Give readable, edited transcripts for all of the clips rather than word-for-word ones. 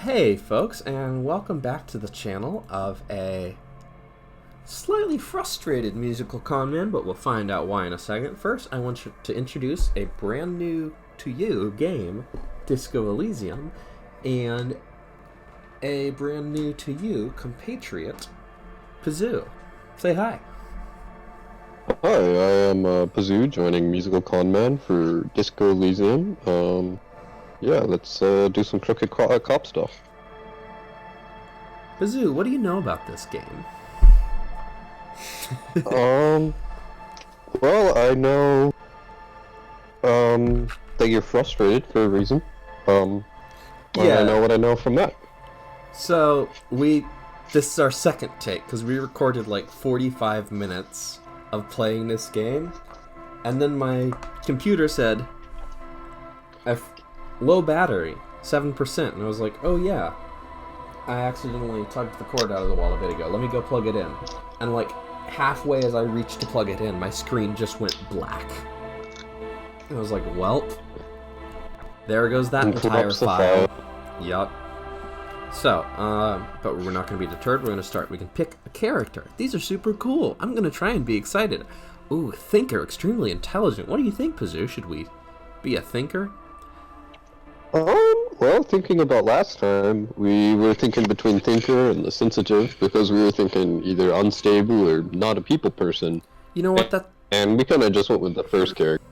Hey folks, and welcome back to the channel of a slightly frustrated MusicalConman, but we'll find out why in a second. First, I want to introduce a brand new to you game, Disco Elysium, and a brand new to you compatriot, Pazoo. Say hi. Hi, I am Pazoo, joining MusicalConman for Disco Elysium. Yeah, let's do some crooked cop stuff. Pazoo, what do you know about this game? Well, I know, that you're frustrated for a reason. I know what I know from that. So, this is our second take, because we recorded like 45 minutes of playing this game, and then my computer said, low battery, 7%, and I was like, oh yeah, I accidentally tugged the cord out of the wall a bit ago, let me go plug it in. And like, halfway as I reached to plug it in, my screen just went black. And I was like, well, there goes that entire file. Yup. So, but we're not going to be deterred. We're going to start. We can pick a character. These are super cool. I'm going to try and be excited. Ooh, thinker, extremely intelligent. What do you think, Pazoo? Should we be a thinker? Well, thinking about last time, we were thinking between thinker and the sensitive, because we were thinking either unstable or not a people person. You know what, and we kind of just went with the first character.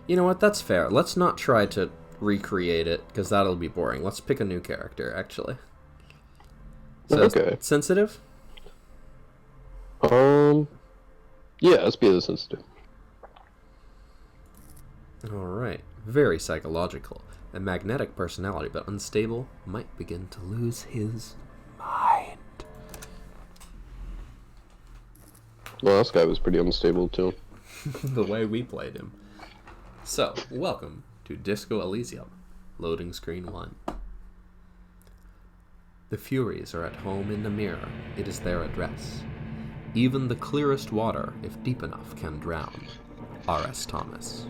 You know what, that's fair. Let's not try to recreate it, because that'll be boring. Let's pick a new character, actually. So, okay. Sensitive? Yeah, let's be the sensitive. Alright. Very psychological. A magnetic personality, but unstable, might begin to lose his mind. Well, this guy was pretty unstable, too. The way we played him. So, welcome to Disco Elysium. Loading screen 1. The Furies are at home in the mirror. It is their address. Even the clearest water, if deep enough, can drown. R.S. Thomas.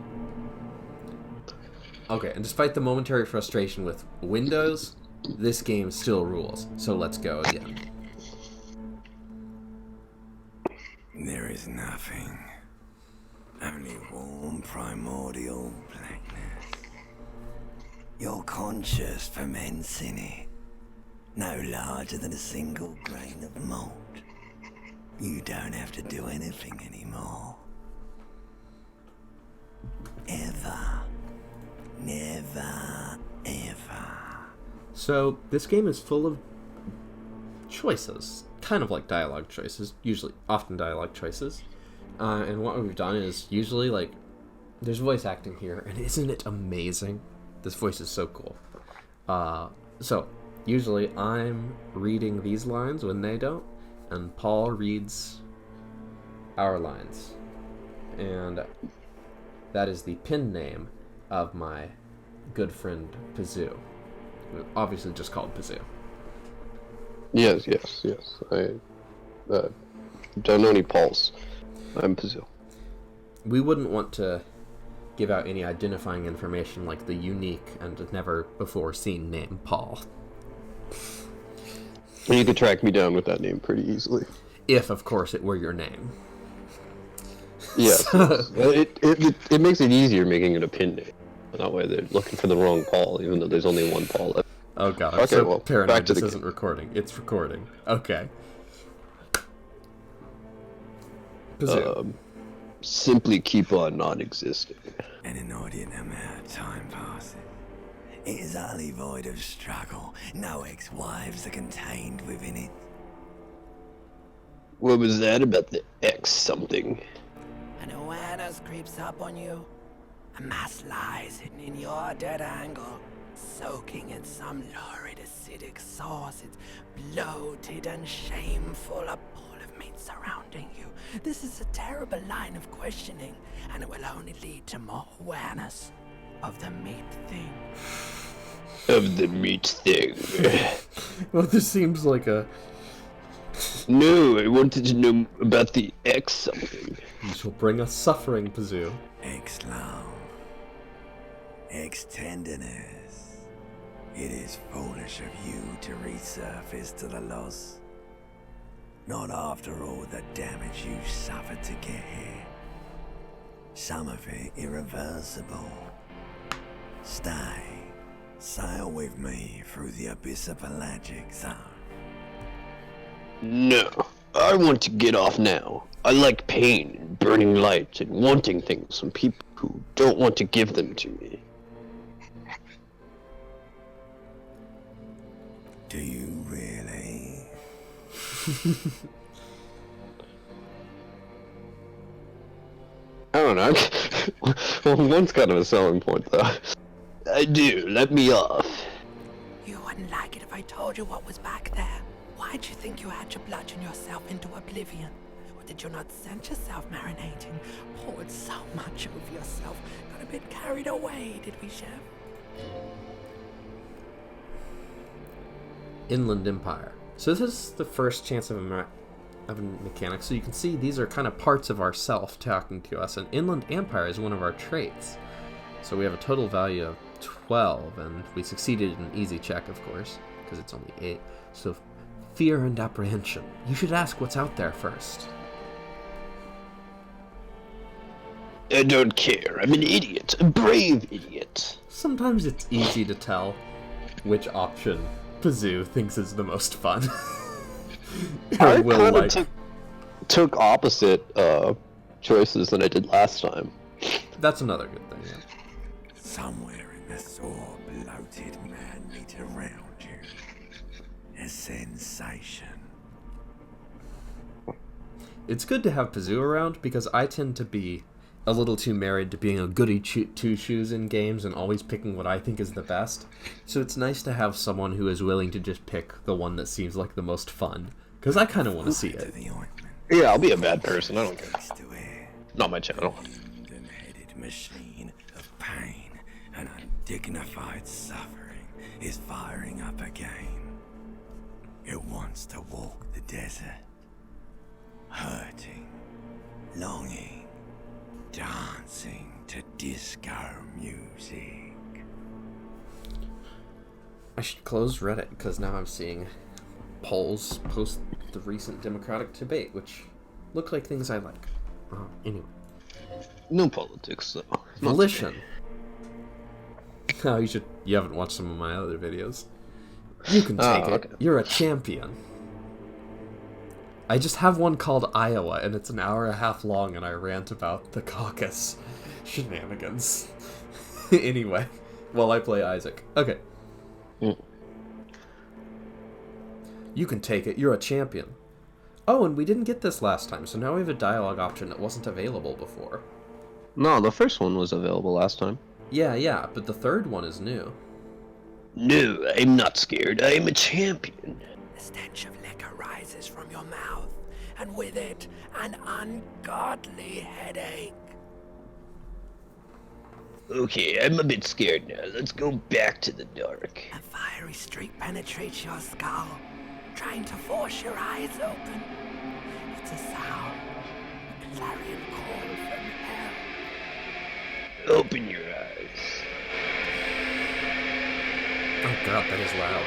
Okay, and despite the momentary frustration with Windows, this game still rules. So let's go again. There is nothing. Only warm primordial blackness. Your conscious ferments in it. No larger than a single grain of malt. You don't have to do anything anymore. Ever. Never, ever. So, this game is full of choices. Kind of like dialogue choices. Often dialogue choices. And what we've done is usually, like, there's voice acting here, and isn't it amazing? This voice is so cool. So, usually I'm reading these lines when they don't, and Paul reads our lines. And that is the pen name of my good friend Pazoo. Obviously just called Pazoo. Yes. I don't know any Pauls. I'm Pazoo. We wouldn't want to give out any identifying information like the unique and never before seen name Paul. You could track me down with that name pretty easily. If, of course, it were your name. Yes. It makes it easier making it a pin name. That way they're looking for the wrong Paul, even though there's only one Paul left. Oh god, I'm okay, so well, paranoid this isn't recording. It's recording. Okay. Simply keep on not existing. An inordinate amount of time passes. It is utterly void of struggle. No ex-wives are contained within it. What was that about the X something? An awareness creeps up on you. A mass lies hidden in your dead angle, soaking in some lurid acidic sauce. It's bloated and shameful, a pool of meat surrounding you. This is a terrible line of questioning, and it will only lead to more awareness of the meat thing. Of the meat thing. Well, this seems like a... No, I wanted to know about the X something. You shall bring us suffering, Pazoo. Ex-love. Ex-tenderness. It is foolish of you to resurface to the loss. Not after all the damage you suffered to get here. Some of it irreversible. Stay. Sail with me through the abyss of pelagic zone. No, I want to get off now. I like pain and burning light and wanting things from people who don't want to give them to me. Do you really? I don't know. Well, one's kind of a selling point, though. I do. Let me off. You wouldn't like it if I told you what was back there. Why'd you think you had to bludgeon yourself into oblivion? Or did you not sense yourself marinating? Poured so much over yourself. Got a bit carried away, did we, Chef? Inland Empire. So this is the first chance of a mechanic. So you can see these are kind of parts of ourself talking to us. And Inland Empire is one of our traits. So we have a total value of 12, and we succeeded in an easy check, of course, because it's only 8. So fear and apprehension. You should ask what's out there first. I don't care. I'm an idiot. A brave idiot. Sometimes it's easy to tell which option Pazoo thinks is the most fun. I kind of took opposite choices than I did last time. That's another good thing, yeah. Somewhere in the sore, bloated man-meat around you. A sensation. It's good to have Pazoo around because I tend to be a little too married to being a goody two-shoes in games and always picking what I think is the best. So it's nice to have someone who is willing to just pick the one that seems like the most fun. Because I kind of want to see it. Yeah, I'll be a bad person. I don't care. Not my channel. Headed machine of pain and undignified suffering is firing up again. It wants to walk the desert, hurting, longing, dancing to disco music. I should close Reddit because now I'm seeing polls post the recent Democratic debate, which look like things I like. Anyway. No politics, though. Volition. Oh, you haven't watched some of my other videos. You can take it. Okay. You're a champion. I just have one called Iowa, and it's an hour and a half long, and I rant about the caucus shenanigans. Anyway, while I play Isaac. Okay. You can take it. You're a champion. Oh, and we didn't get this last time, so now we have a dialogue option that wasn't available before. No, the first one was available last time. Yeah, but the third one is new. No, I'm not scared. I'm a champion. The stench of liquor rises from your mouth, and with it, an ungodly headache. Okay, I'm a bit scared now. Let's go back to the dark. A fiery streak penetrates your skull, trying to force your eyes open. It's a sound, a clarion call from hell. Open your eyes. Oh god, that is loud.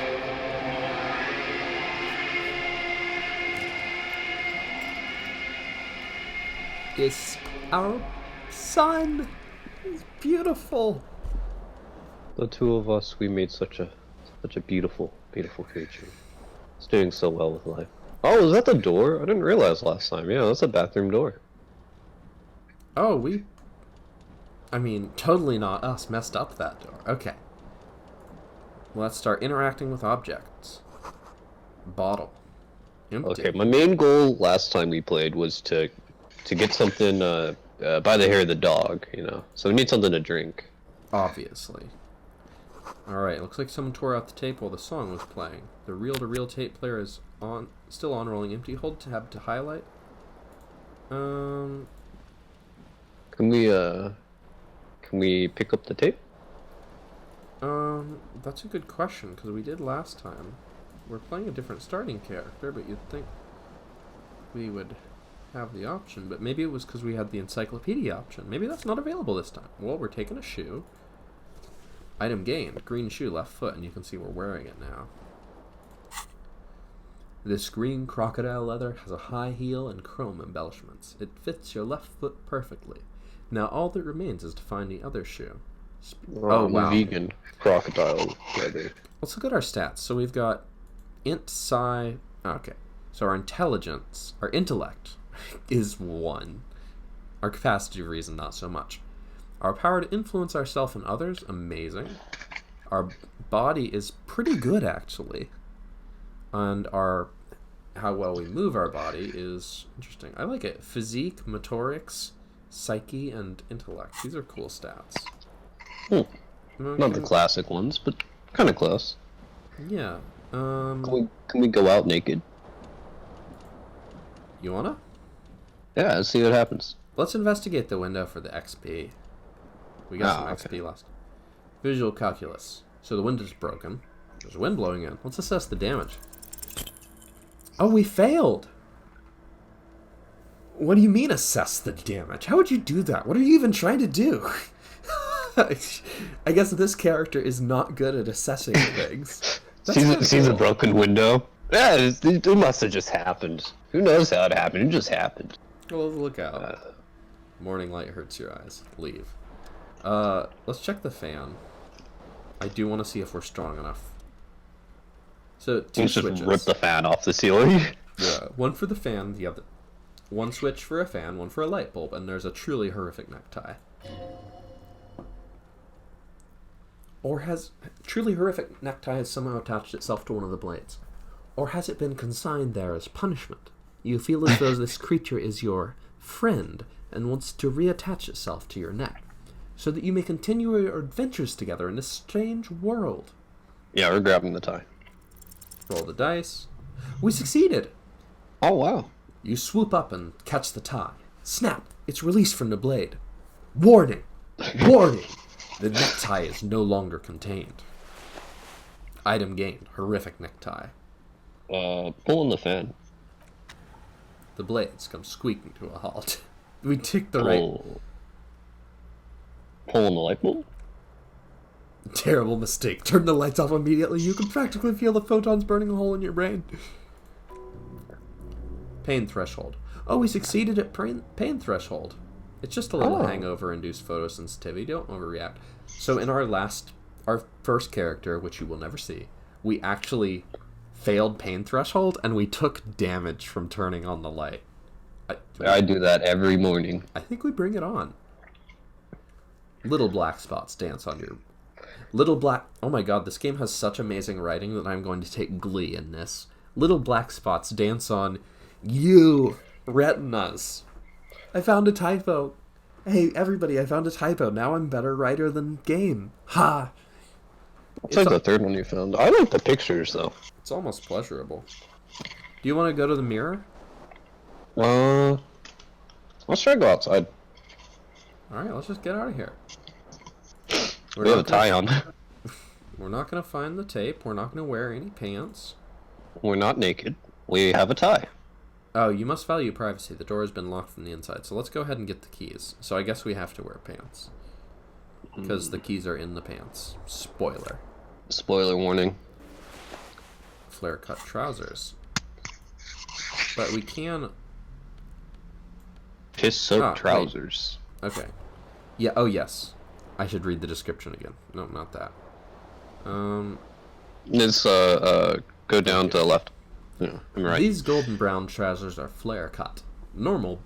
It's our son. He's beautiful. The two of us, we made such a beautiful, beautiful creature. It's doing so well with life. Oh, is that the door? I didn't realize last time. Yeah, that's a bathroom door. Oh, totally not us messed up that door. Okay. Let's start interacting with objects. Bottle. Empty. Okay, my main goal last time we played was to get something by the hair of the dog, you know. So we need something to drink. Obviously. Alright, looks like someone tore out the tape while the song was playing. The reel-to-reel tape player is still on rolling empty. Hold tab to highlight. Can we pick up the tape? That's a good question, because we did last time. We're playing a different starting character, but you'd think we would have the option, but maybe it was because we had the encyclopedia option. Maybe that's not available this time. Well, we're taking a shoe. Item gained. Green shoe, left foot, and you can see we're wearing it now. This green crocodile leather has a high heel and chrome embellishments. It fits your left foot perfectly. Now all that remains is to find the other shoe. Oh, wow. Vegan crocodile leather. Let's look at our stats. So we've got int, psi... Okay. So our intelligence, our intellect, is 1. Our capacity of reason, not so much. Our power to influence ourselves and others, amazing. Our body is pretty good, actually. And our how well we move our body is interesting. I like it. Physique, motorics, psyche, and intellect. These are cool stats. Not the classic ones, but kind of close. Yeah. Can we go out naked? You wanna? Yeah, let's see what happens. Let's investigate the window for the XP. We got some XP last. Visual calculus. So the window's broken. There's wind blowing in. Let's assess the damage. Oh, we failed! What do you mean assess the damage? How would you do that? What are you even trying to do? I guess this character is not good at assessing things. Sees a broken window. Yeah, it must have just happened. Who knows how it happened? It just happened. Well, look out. Morning light hurts your eyes. Leave. Let's check the fan. I do want to see if we're strong enough. So, 2 switches. Just rip the fan off the ceiling. Yeah, one for the fan, the other. One switch for a fan, one for a light bulb, and there's a truly horrific necktie. Or has truly horrific necktie has somehow attached itself to one of the blades? Or has it been consigned there as punishment? You feel as though this creature is your friend and wants to reattach itself to your neck, so that you may continue your adventures together in this strange world. Yeah, we're grabbing the tie. Roll the dice. We succeeded! Oh, wow. You swoop up and catch the tie. Snap! It's released from the blade. Warning! Warning! The necktie is no longer contained. Item gained. Horrific necktie. Pulling the fan. The blades come squeaking to a halt. We tick the right... Pulling the light bulb? Terrible mistake. Turn the lights off immediately. You can practically feel the photons burning a hole in your brain. Pain threshold. Oh, we succeeded at pain threshold. It's just a little hangover-induced photosensitivity. Don't overreact. So in our first character, which you will never see, we actually failed pain threshold, and we took damage from turning on the light. I do that every morning. I think we bring it on. Little black spots dance on your... Little black... Oh my god, this game has such amazing writing that I'm going to take glee in this. Little black spots dance on you retinas. I found a typo. Hey, everybody, I found a typo. Now I'm better writer than game. Ha! It's like the third one you found. I like the pictures, though. It's almost pleasurable. Do you want to go to the mirror? Let's try to go outside. Alright, let's just get out of here. We have a tie on. We're not going to find the tape. We're not going to wear any pants. We're not naked. We have a tie. Oh, you must value privacy. The door has been locked from the inside. So let's go ahead and get the keys. So I guess we have to wear pants. Because the keys are in the pants. Spoiler. Spoiler warning. Flare-cut trousers. But we can... Piss-soaked trousers. Wait. Okay. Yeah, oh yes. I should read the description again. No, not that. Let's go down to the left. Yeah, I'm right. These golden brown trousers are flare cut. Normal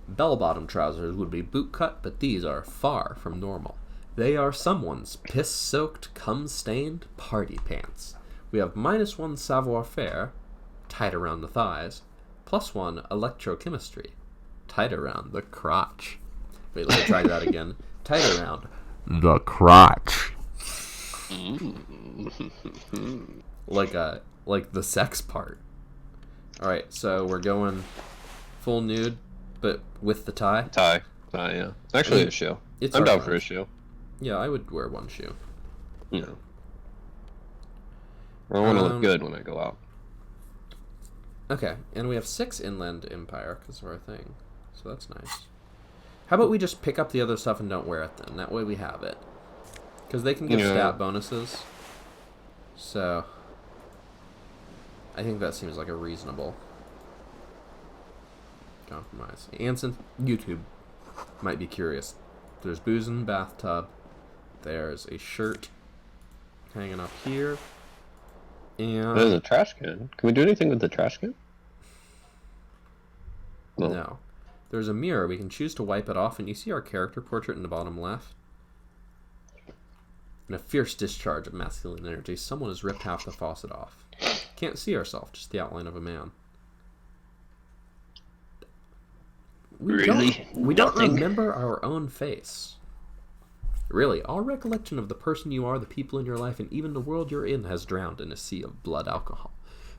bell-bottom trousers would be boot cut, but these are far from normal. They are someone's piss-soaked, cum-stained party pants. We have -1 savoir-faire, tied around the thighs, +1 electrochemistry, tied around the crotch. Wait, let me try that again. Tied around the crotch. Like the sex part. Alright, so we're going full nude, but with the tie? Tie, yeah. It's actually a shoe. I'm down for a shoe. Yeah, I would wear one shoe. Yeah. I want to look good when I go out. Okay, and we have 6 Inland Empire, because of our thing. So that's nice. How about we just pick up the other stuff and don't wear it then? That way we have it. Because they can give Yeah. stat bonuses. So, I think that seems like a reasonable compromise. And since YouTube might be curious, there's booze in the bathtub. There's a shirt hanging up here. And There's a trash can. Can we do anything with the trash can? no. There's a mirror. We can choose to wipe it off, and you see our character portrait in the bottom left. In a fierce discharge of masculine energy, someone has ripped half the faucet off. Can't see ourselves, just the outline of a man. We don't Nothing. remember our own face. Really, all recollection of the person you are, the people in your life, and even the world you're in has drowned in a sea of blood alcohol.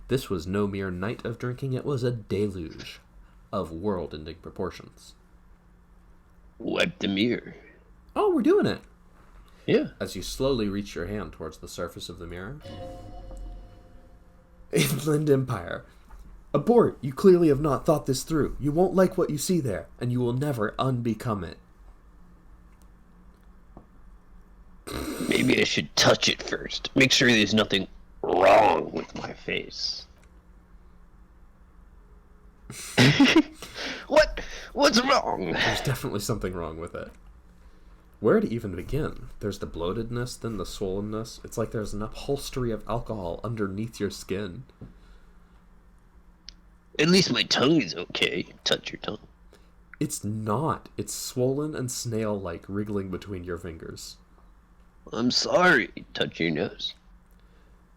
This was no mere night of drinking, it was a deluge of world-ending proportions. Wipe the mirror. Oh, we're doing it! Yeah. As you slowly reach your hand towards the surface of the mirror. Inland Empire. Abort! You clearly have not thought this through. You won't like what you see there, and you will never unbecome it. Maybe I should touch it first. Make sure there's nothing wrong with my face. What's wrong? There's definitely something wrong with it. Where to even begin? There's the bloatedness, then the swollenness. It's like there's an upholstery of alcohol underneath your skin. At least my tongue is okay. Touch your tongue. It's not. It's swollen and snail-like, wriggling between your fingers. I'm sorry. Touch your nose.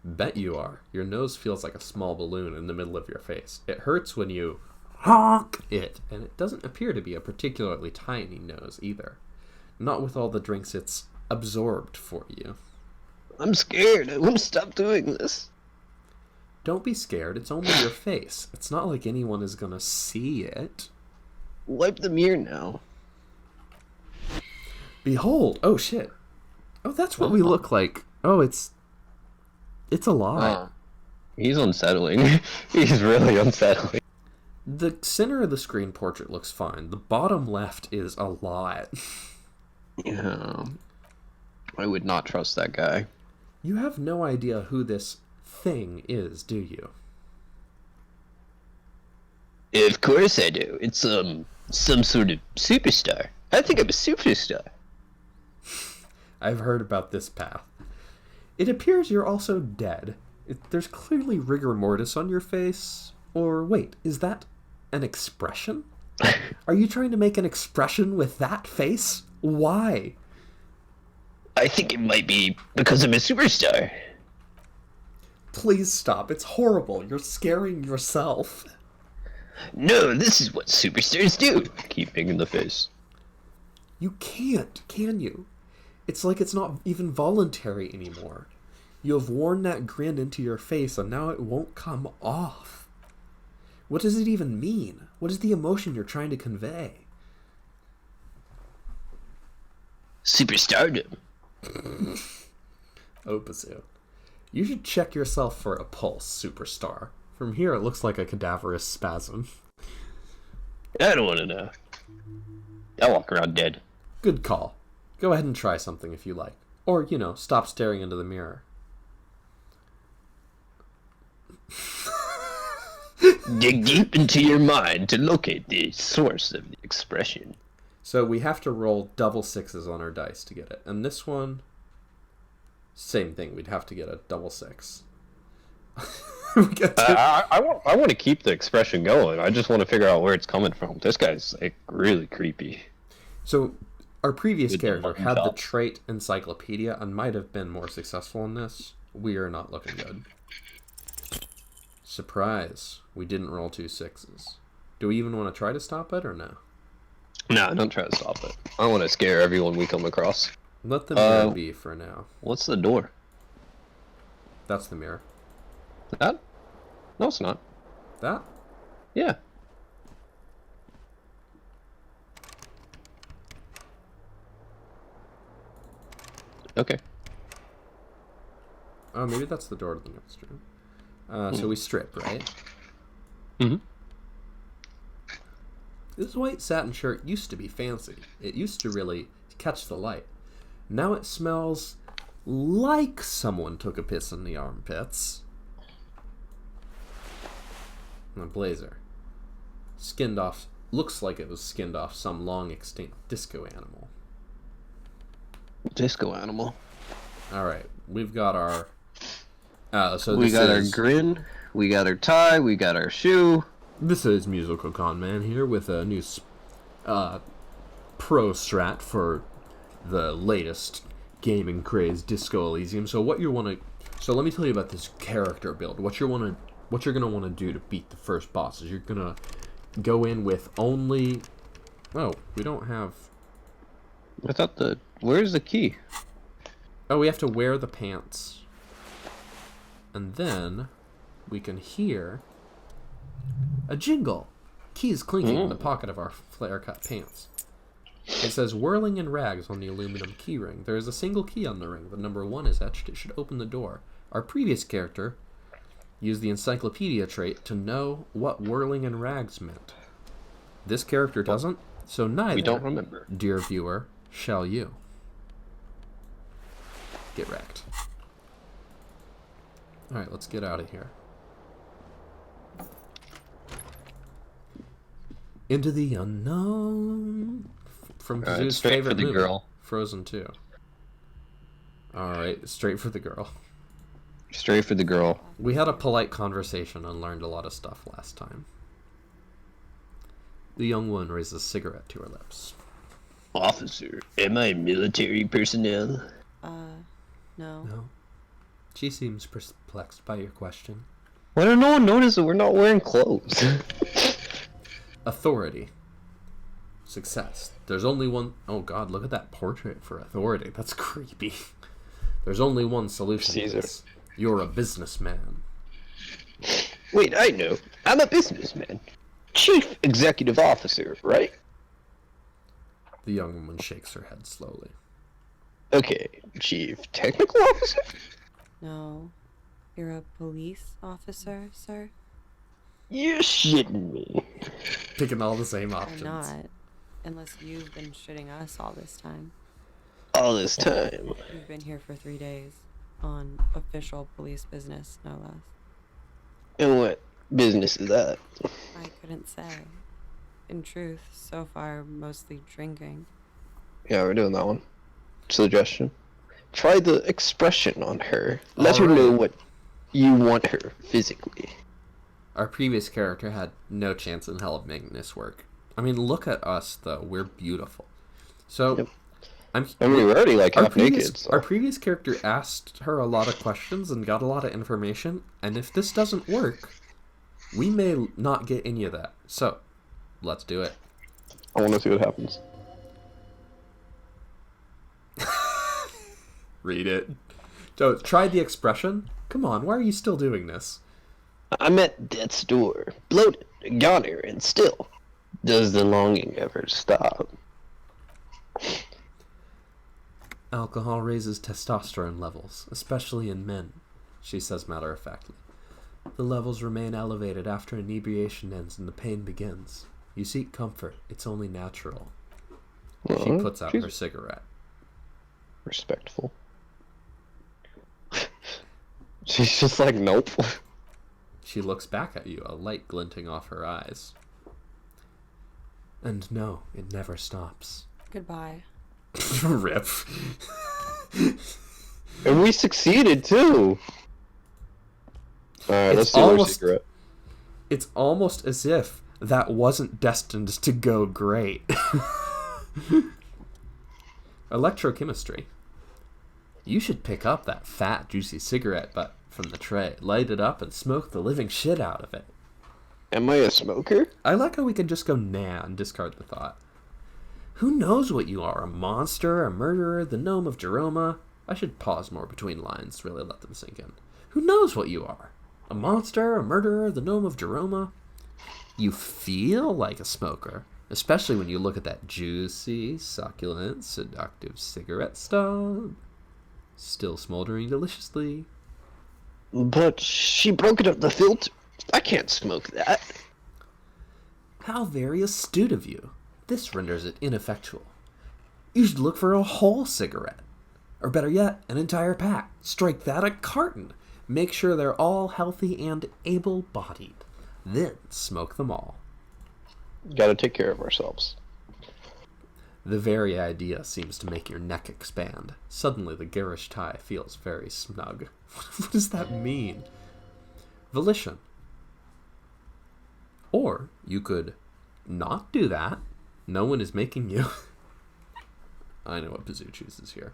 Bet you are. Your nose feels like a small balloon in the middle of your face. It hurts when you honk it, and it doesn't appear to be a particularly tiny nose either. Not with all the drinks it's absorbed for you. I'm scared. I won't stop doing this. Don't be scared. It's only your face. It's not like anyone is gonna see it. Wipe the mirror now. Behold! Oh shit! Oh, that's what we look like. Oh, it's a lie. He's unsettling. He's really unsettling. The center of the screen portrait looks fine. The bottom left is a lot. Yeah. I would not trust that guy. You have no idea who this thing is, do you? Of course I do. It's some sort of superstar. I think I'm a superstar. I've heard about this path. It appears you're also dead. There's clearly rigor mortis on your face. Or wait, is that an expression? Are you trying to make an expression with that face? Why? I think it might be because I'm a superstar. Please stop. It's horrible. You're scaring yourself. No, this is what superstars do. Keep making the face. You can't, can you? It's like it's not even voluntary anymore. You have worn that grin into your face and now it won't come off. What does it even mean? What is the emotion you're trying to convey? Superstardom. Opasu. You should check yourself for a pulse, superstar. From here, it looks like a cadaverous spasm. I don't want to know. I walk around dead. Good call. Go ahead and try something if you like. Or, stop staring into the mirror. Dig deep into your mind to locate the source of the expression. So we have to roll double sixes on our dice to get it. And this one, same thing. We'd have to get a double six. I want to keep the expression going. I just want to figure out where it's coming from. This guy's like really creepy. So our previous With the character mutton had the chops. trait encyclopedia and might have been more successful in this. We are not looking good. Surprise. We didn't roll 2 sixes. Do we even want to try to stop it or no? No, don't try to stop it. I want to scare everyone we come across. Let the mirror be for now. What's the door? That's the mirror. That? No, it's not. That? Yeah. Okay. Oh, maybe that's the door to the next room. So we strip, right? Mm-hmm. This white satin shirt used to be fancy. It used to really catch the light. Now it smells like someone took a piss in the armpits. And a blazer. Skinned off, looks like it was skinned off some long extinct disco animal. Disco animal. Alright, we've got our... we got our grin, we got our tie, we got our shoe. This is MusicalConman here with a new pro strat for the latest gaming craze, Disco Elysium. So what you want to... So let me tell you about this character build. What you're going to want to do to beat the first boss is you're going to go in with only... Oh, we don't have... I thought the... Where's the key? Oh, we have to wear the pants. And then we can hear a jingle. Keys clinking in the pocket of our flare-cut pants. It says whirling in rags on the aluminum key ring. There is a single key on the ring. The number 1 is etched. It should open the door. Our previous character used the encyclopedia trait to know what whirling in rags meant. This character doesn't, so neither, we don't remember, dear viewer, shall you. Get wrecked. Alright, let's get out of here. Into the unknown. From Kazoo's favorite movie, girl. Frozen 2. Alright, straight for the girl. Straight for the girl. We had a polite conversation and learned a lot of stuff last time. The young one raises a cigarette to her lips. Officer, am I military personnel? No. No. She seems perplexed by your question. Why don't no one notice that we're not wearing clothes? Authority. Success. There's only one... Oh god, look at that portrait for authority. That's creepy. There's only one solution to this. You're a businessman. Wait, I know. I'm a businessman. Chief Executive Officer, right? The young woman shakes her head slowly. Okay, Chief Technical Officer? No. You're a police officer, sir? You're shitting me. Picking all the same options. I'm not. Unless you've been shitting us all this time. All this time? You've been here for 3 days. On official police business, no less. And what business is that? I couldn't say. In truth, so far, mostly drinking. Yeah, we're doing that one. Suggestion. Try the expression on her. Let her know what you want her physically. Our previous character had no chance in hell of making this work. I mean, look at us, though. We're beautiful. So, yep. We're already like half naked. So. Our previous character asked her a lot of questions and got a lot of information, and if this doesn't work, we may not get any of that. So, let's do it. I want to see what happens. Read it. So, try the expression. Come on, why are you still doing this? I'm at death's door, bloated, goner, and still. Does the longing ever stop? Alcohol raises testosterone levels, especially in men, she says matter-of-factly. The levels remain elevated after inebriation ends and the pain begins. You seek comfort. It's only natural. She puts out her cigarette. Respectful. She's just like, nope. She looks back at you, a light glinting off her eyes. And no, it never stops. Goodbye. Rip. And we succeeded, too. Alright, let's do our cigarette. It's almost as if that wasn't destined to go great. Electrochemistry. You should pick up that fat, juicy cigarette butt from the tray, light it up, and smoke the living shit out of it. Am I a smoker? I like how we can just go nah and discard the thought. Who knows what you are? A monster? A murderer? The gnome of Jeroma? I should pause more between lines, really let them sink in. Who knows what you are? A monster? A murderer? The gnome of Jeroma? You feel like a smoker, especially when you look at that juicy, succulent, seductive cigarette stub. Still smoldering deliciously. But she broke it up the filter. I can't smoke that. How very astute of you. This renders it ineffectual. You should look for a whole cigarette. Or better yet, an entire pack. Strike that, a carton. Make sure they're all healthy and able-bodied. Then smoke them all. Gotta take care of ourselves. The very idea seems to make your neck expand. Suddenly the garish tie feels very snug. What does that mean? Volition. Or you could not do that. No one is making you. I know what Pizzu chooses here.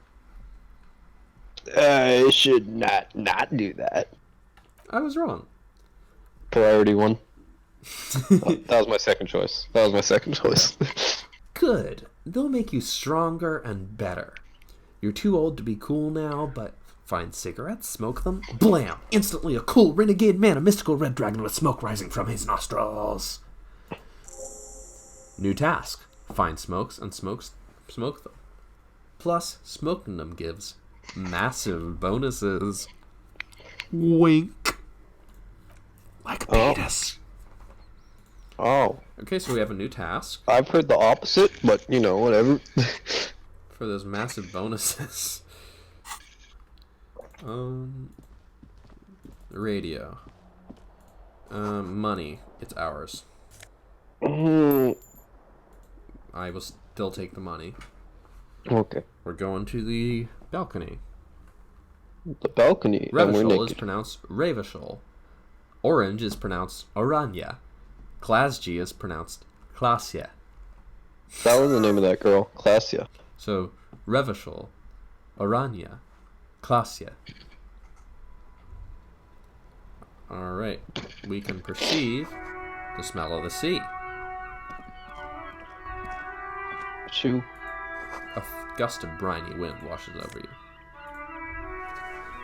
I should not do that. I was wrong. Priority one. That was my second choice. Good. They'll make you stronger and better. You're too old to be cool now, but find cigarettes, smoke them, blam! Instantly a cool renegade man, a mystical red dragon with smoke rising from his nostrils. New task. Find smokes and smoke them. Plus, smoking them gives massive bonuses. Wink. Like a penis. Oh. Okay, so we have a new task. I've heard the opposite, but, whatever. For those massive bonuses. Radio. Money. It's ours. I will still take the money. Okay. We're going to the balcony. The balcony. Revachol is pronounced Revachol. Orange is pronounced Oranje. Klasje is pronounced Klasje. That was the name of that girl. Klasje. So, Revachol, Oranje, Klasje. Alright, we can perceive the smell of the sea. Shoo. A gust of briny wind washes over you.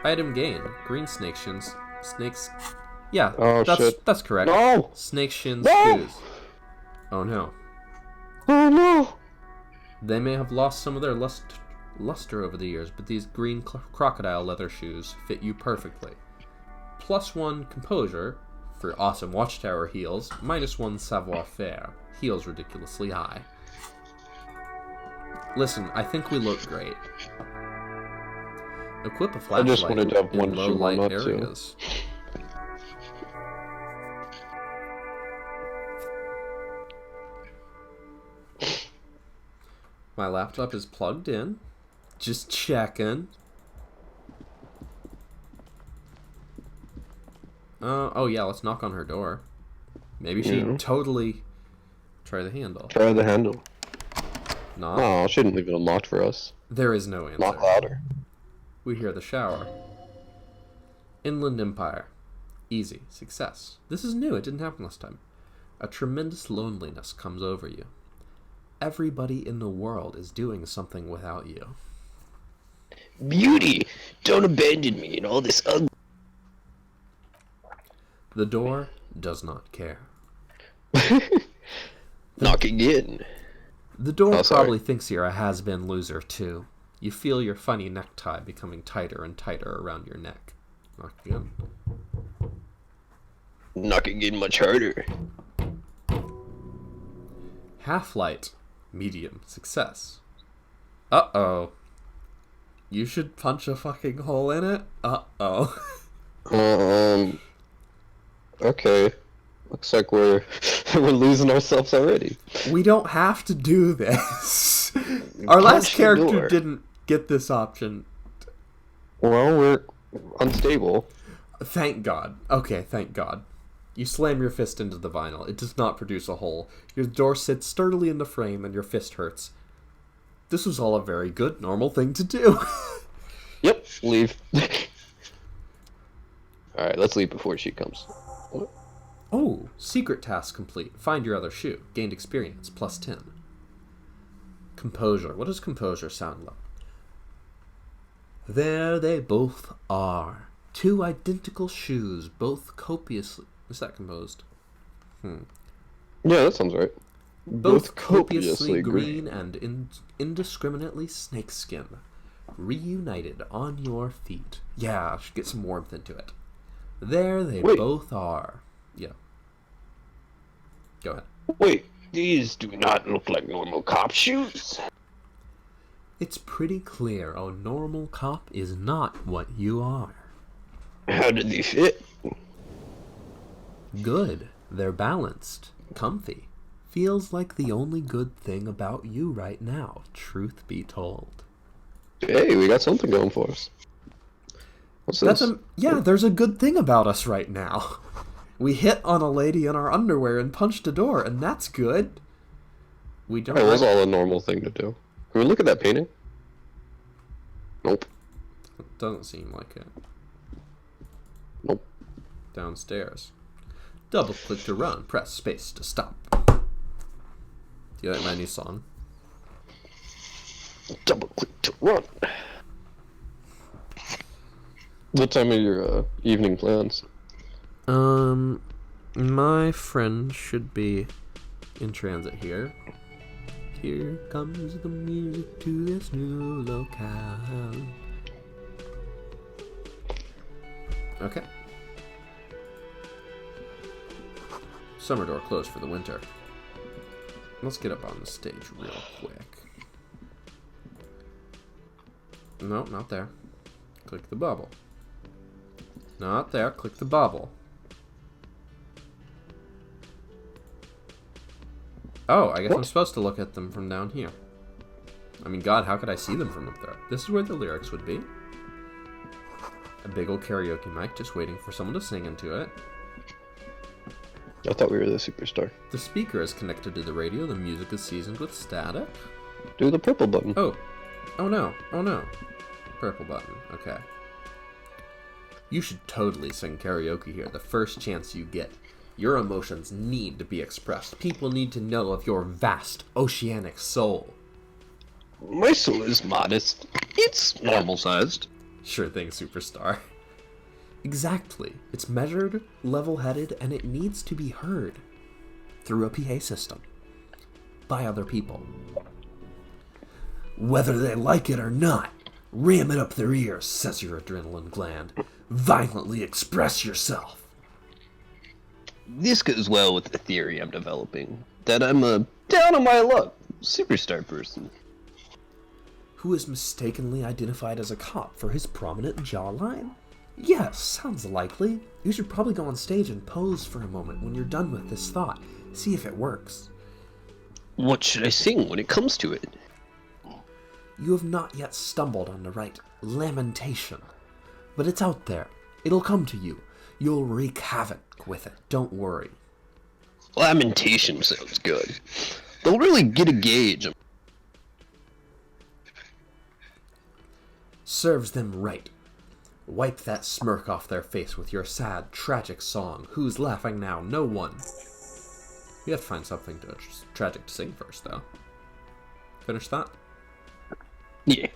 Item gain. Green snake shins. Snakes. Yeah, Oh, shit. That's correct. No! Snake shins No! shoes. Oh no. Oh no! They may have lost some of their luster over the years, but these green crocodile leather shoes fit you perfectly. +1 composure for awesome watchtower heels. -1 savoir-faire. Heels ridiculously high. Listen, I think we look great. Equip a flashlight I just wanted to have one in low shoe light on, not areas. My laptop is plugged in. Just checking. Oh yeah, let's knock on her door. Maybe she'd totally try the handle. Try the handle. Knock. No, shouldn't leave it unlocked for us. There is no answer. Knock louder. We hear the shower. Inland Empire. Easy. Success. This is new. It didn't happen last time. A tremendous loneliness comes over you. Everybody in the world is doing something without you. Beauty! Don't abandon me in all this ugly. The door does not care. Knock again. The door Oh, sorry. probably thinks you're a has-been loser, too. You feel your funny necktie becoming tighter and tighter around your neck. Knock again. Knock again much harder. Half-light. Medium. Success. Uh-oh. You should punch a fucking hole in it? Uh-oh. Okay. Looks like we're losing ourselves already. We don't have to do this. Our last Punch the character door. didn't get this option. Well, we're unstable. Thank God. Okay, thank God. You slam your fist into the vinyl. It does not produce a hole. Your door sits sturdily in the frame and your fist hurts. This was all a very good, normal thing to do. Yep, leave. Alright, let's leave before she comes. Oh, secret task complete. Find your other shoe. Gained experience, +10. Composure. What does composure sound like? There they both are. Two identical shoes, both copiously... Is that composed? Yeah, that sounds right. Both copiously green and indiscriminately snakeskin. Reunited on your feet. Yeah, should get some warmth into it. There they Wait. both are. Yeah. Go ahead. Wait, these do not look like normal cop shoes. It's pretty clear a normal cop is not what you are. How did they fit? Good. They're balanced. Comfy. Feels like the only good thing about you right now, truth be told. Hey, we got something going for us. What's this? There's a good thing about us right now. We hit on a lady in our underwear and punched a door, and that's good. We don't. That was all a normal thing to do. Can we look at that painting? Nope. It doesn't seem like it. Nope. Downstairs. Double click to run. Press space to stop. Do you like my new song? Double click to run. What time are your evening plans? My friend should be in transit here. Here comes the music to this new locale. Okay. Summer door closed for the winter. Let's get up on the stage real quick. No, not there. Click the bubble. Not there. Click the bubble. Oh, I guess I'm supposed to look at them from down here. I mean, God, how could I see them from up there? This is where the lyrics would be. A big old karaoke mic just waiting for someone to sing into it. I thought we were the superstar. The speaker is connected to the radio. The music is seasoned with static. Do the purple button. Oh. Oh no. Oh no. Purple button. Okay. You should totally sing karaoke here the first chance you get. Your emotions need to be expressed. People need to know of your vast, oceanic soul. My soul is modest. It's normal-sized. Sure thing, superstar. Exactly. It's measured, level-headed, and it needs to be heard. Through a PA system. By other people. Whether they like it or not, ram it up their ears, says your adrenaline gland. Violently express yourself. This goes well with the theory I'm developing. That I'm a down on my luck superstar person. Who is mistakenly identified as a cop for his prominent jawline? Yes, sounds likely. You should probably go on stage and pose for a moment when you're done with this thought. See if it works. What should I sing when it comes to it? You have not yet stumbled on the right lamentation. But it's out there. It'll come to you. You'll wreak havoc with it. Don't worry. Lamentation sounds good. They'll really get a gauge. Serves them right. Wipe that smirk off their face with your sad, tragic song. Who's laughing now? No one. You have to find something tragic to sing first, though. Finish that? Yeah.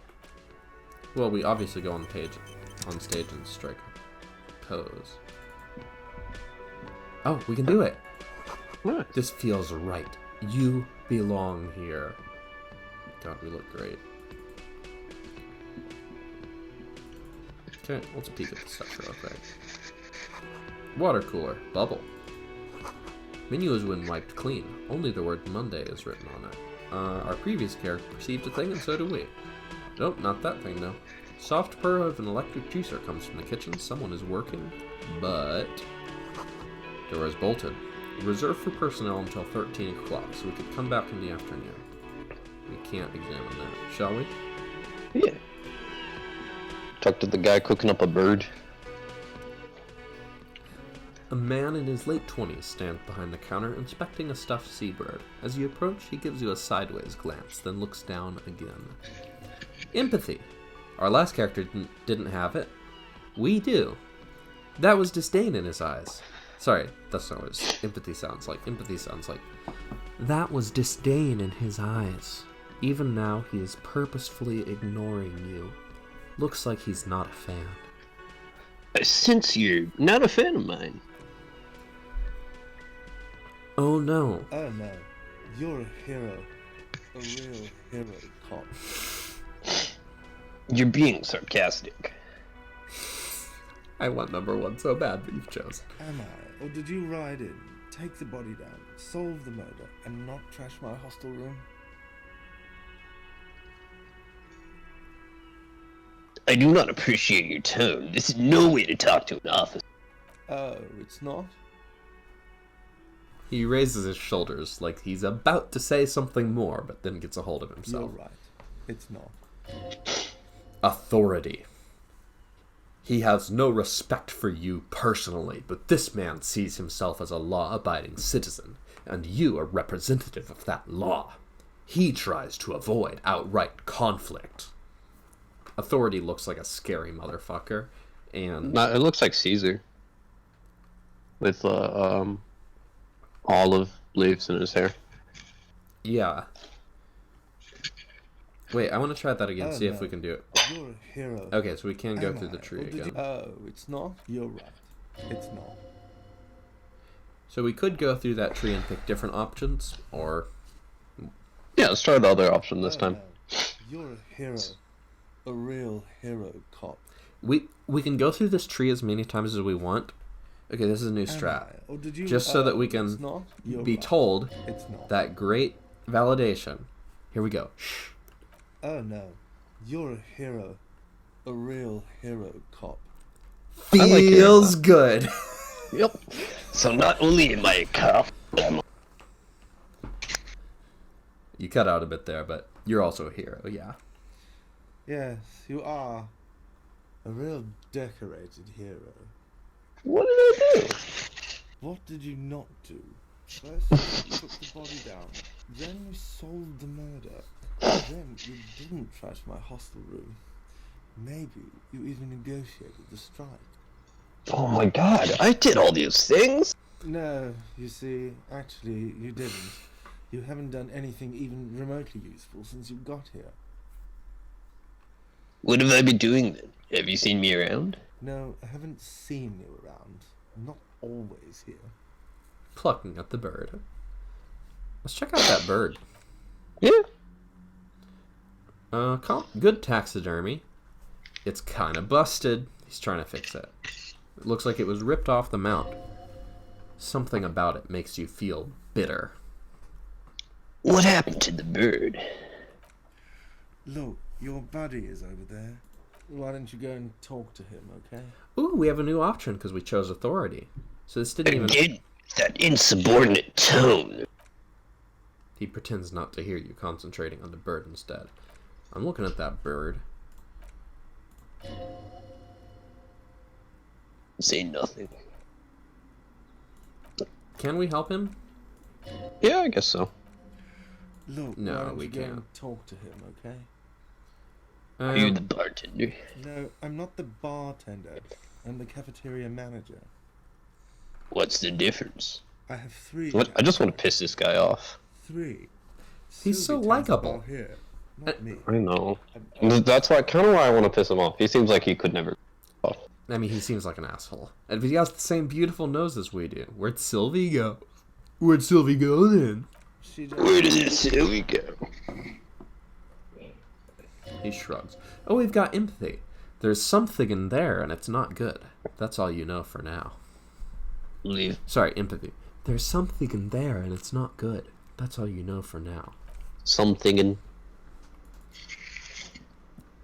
Well, we obviously go on stage and strike a pose. Oh, we can do it. Nice. This feels right. You belong here. God, we look great. Okay, let's peek at the stuff real quick. Water cooler. Bubble. Menu has been wiped clean. Only the word Monday is written on it. Our previous character perceived a thing, and so do we. Nope, not that thing, though. Soft purr of an electric juicer comes from the kitchen. Someone is working, but... door is bolted. Reserved for personnel until 13 o'clock, so we could come back in the afternoon. We can't examine that, shall we? Yeah. Talk to the guy cooking up a bird. A man in his late 20s stands behind the counter inspecting a stuffed seabird. As you approach, he gives you a sideways glance, then looks down again. Empathy. Our last character didn't have it. We do. That was disdain in his eyes. Sorry, that's not what empathy sounds like. Empathy sounds like... that was disdain in his eyes. Even now, he is purposefully ignoring you. Looks like he's not a fan. I sense you're not a fan of mine. Oh no. Oh no, you're a hero. A real hero, cop. You're being sarcastic. I want number one so bad, but you've chosen. Am I? Or did you ride in, take the body down, solve the murder, and not trash my hostel room? I do not appreciate your tone. This is no way to talk to an officer. Oh, it's not? He raises his shoulders like he's about to say something more, but then gets a hold of himself. You're right. It's not. Authority. He has no respect for you personally, but this man sees himself as a law-abiding citizen, and you a representative of that law. He tries to avoid outright conflict. Authority looks like a scary motherfucker, and... No, it looks like Caesar. With, olive leaves in his hair. Yeah. Wait, I want to try that again, Oh, see if no. we can do it. You're a hero. Okay, so we can go Am through the I? tree Or did again. you- Oh, it's not? You're right. It's not. So we could go through that tree and pick different options, or... Yeah, let's try the other option this Oh, time. no. You're a hero. A real hero cop. We can go through this tree as many times as we want. Okay, this is a new Am strat. I? Or did you... Just so that we it's can not? You're be right. told It's not. that great validation. Here we go. Shh. Oh no. You're a hero. A real hero cop. I like hearing Feels that. good. Yep. So not only am I a cop, I'm You cut out a bit there, but you're also a hero, yeah. Yes, you are. A real decorated hero. What did I do? What did you not do? First, you took the body down. Then you solved the murder. Then you didn't trash my hostel room. Maybe you even negotiated the strike. Oh my god, I did all these things! No, you see, actually, you didn't. You haven't done anything even remotely useful since you got here. What have I been doing then? Have you seen me around? No, I haven't seen you around. I'm not always here. Plucking at the bird. Let's check out that bird. Yeah. Good taxidermy. It's kind of busted. He's trying to fix it. It looks like it was ripped off the mount. Something about it makes you feel bitter. What happened to the bird? Look, your buddy is over there. Why don't you go and talk to him, okay? Ooh, we have a new option because we chose authority. So this didn't even... Again, that insubordinate tone. He pretends not to hear you, concentrating on the bird instead. I'm looking at that bird. Say nothing. Can we help him? Yeah, I guess so. Look, No, why don't we you go can't. and talk to him, okay? Are you the bartender? No, I'm not the bartender. I'm the cafeteria manager. What's the difference? I have three. What? I just want to piss this guy off. Three. He's so Sylvie tends likable. all here, not me. I know. I'm- That's why, kind of why I want to piss him off. He seems like he could never. Off. I mean, he seems like an asshole. And he has the same beautiful nose as we do. Where'd Sylvie go? Where'd Sylvie go then? She just... Where did this silly go? He shrugs. Oh, we've got empathy. There's something in there, and it's not good. That's all you know for now. Leave. Sorry, empathy. There's something in there, and it's not good. That's all you know for now. Something in.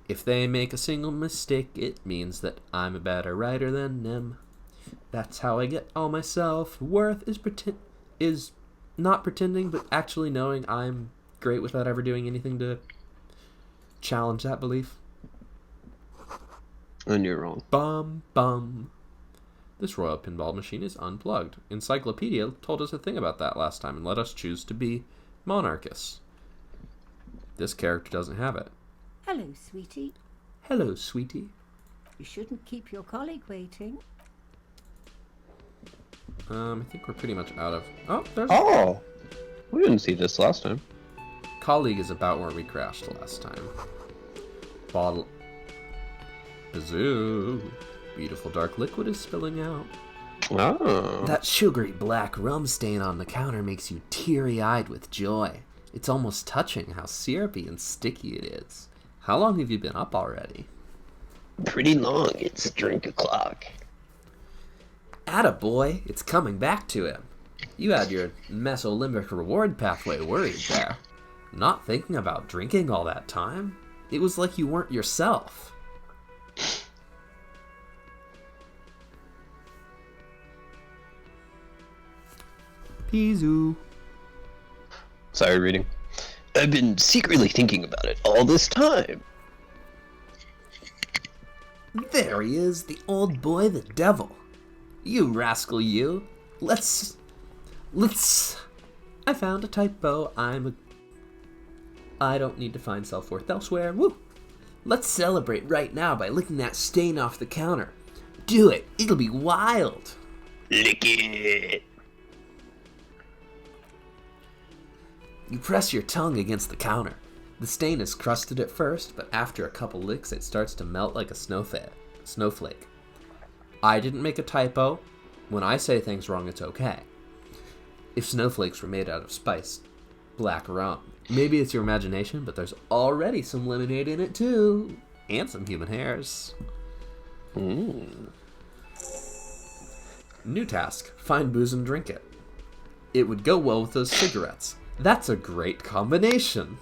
If they make a single mistake, it means that I'm a better writer than them. That's how I get all my self-worth is not pretending, but actually knowing I'm great without ever doing anything to challenge that belief. And you're wrong. Bum, bum. This royal pinball machine is unplugged. Encyclopedia told us a thing about that last time and let us choose to be monarchists. This character doesn't have it. Hello, sweetie. Hello, sweetie. You shouldn't keep your colleague waiting. I think we're pretty much out of... Oh, there's... Oh! We didn't see this last time. Colleague is about where we crashed last time. Bottle... Bazoo. Beautiful dark liquid is spilling out. Oh. That sugary black rum stain on the counter makes you teary-eyed with joy. It's almost touching how syrupy and sticky it is. How long have you been up already? Pretty long. It's drink o'clock. Attaboy, it's coming back to him. You had your mesolimbic reward pathway worried there. Not thinking about drinking all that time. It was like you weren't yourself. Pizu. Sorry, reading. I've been secretly thinking about it all this time. There he is, the old boy, the devil. You rascal, you. Let's... I found a typo. I don't need to find self-worth elsewhere. Woo! Let's celebrate right now by licking that stain off the counter. Do it. It'll be wild. Lick it. You press your tongue against the counter. The stain is crusted at first, but after a couple licks it starts to melt like a snowflake. I didn't make a typo. When I say things wrong, it's okay. If snowflakes were made out of spiced black rum, maybe it's your imagination, but there's already some lemonade in it too. And some human hairs. New task. Find booze and drink it. It would go well with those cigarettes. That's a great combination.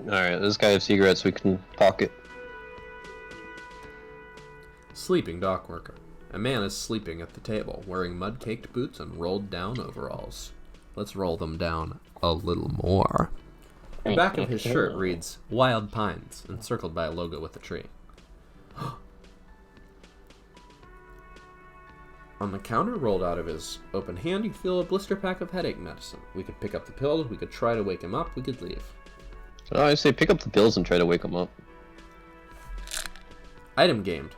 Alright, this guy has cigarettes we can pocket. Sleeping dock worker. A man is sleeping at the table, wearing mud-caked boots and rolled-down overalls. Let's roll them down a little more. The back of his shirt reads, Wild Pines, encircled by a logo with a tree. On the counter, rolled out of his open hand, you feel a blister pack of headache medicine. We could pick up the pills, we could try to wake him up, we could leave. Oh, I say pick up the pills and try to wake him up. Item gained.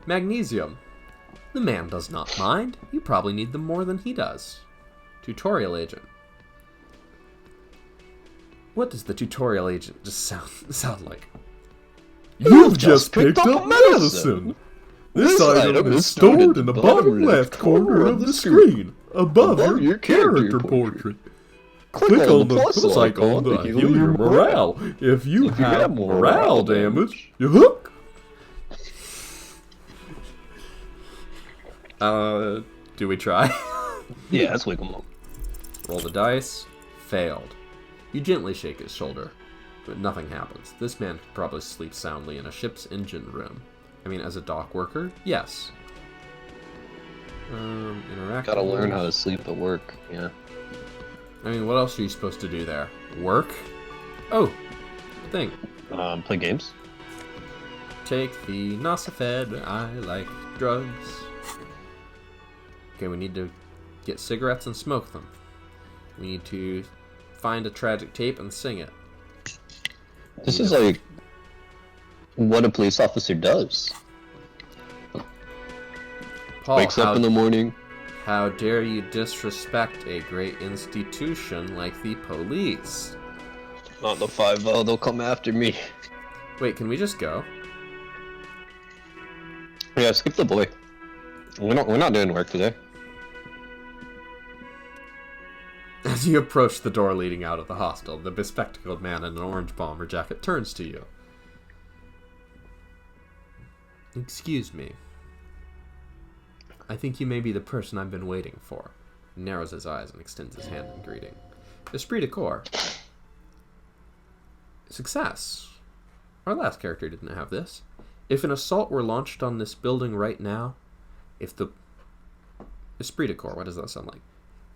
Magnesium. The man does not mind. You probably need them more than he does. Tutorial agent. What does the tutorial agent just sound like? You've just picked up medicine! This item is stored in the bottom left corner of the screen, above your character portrait. Click on the plus icon to heal your morale. If you have morale damage, you hook. Do we try? Yeah, let's wake him up. Roll the dice. Failed. You gently shake his shoulder, but nothing happens. This man could probably sleep soundly in a ship's engine room. I mean, as a dock worker, yes. Interact. Gotta learn how to sleep at work, yeah. I mean, what else are you supposed to do there? Work? Oh, thing. Play games. Take the Nosafed, I like drugs. Okay, we need to get cigarettes and smoke them. We need to find a tragic tape and sing it. This is like what a police officer does. Paul, Wakes up in the morning. How dare you disrespect a great institution like the police? Not the 5-0, they'll come after me. Wait, can we just go? Yeah, skip the boy. We're not doing work today. As you approach the door leading out of the hostel, the bespectacled man in an orange bomber jacket turns to you. Excuse me. I think you may be the person I've been waiting for. He narrows his eyes and extends his hand in greeting. Esprit de corps. Success. Our last character didn't have this. If an assault were launched on this building right now, Esprit de corps, what does that sound like?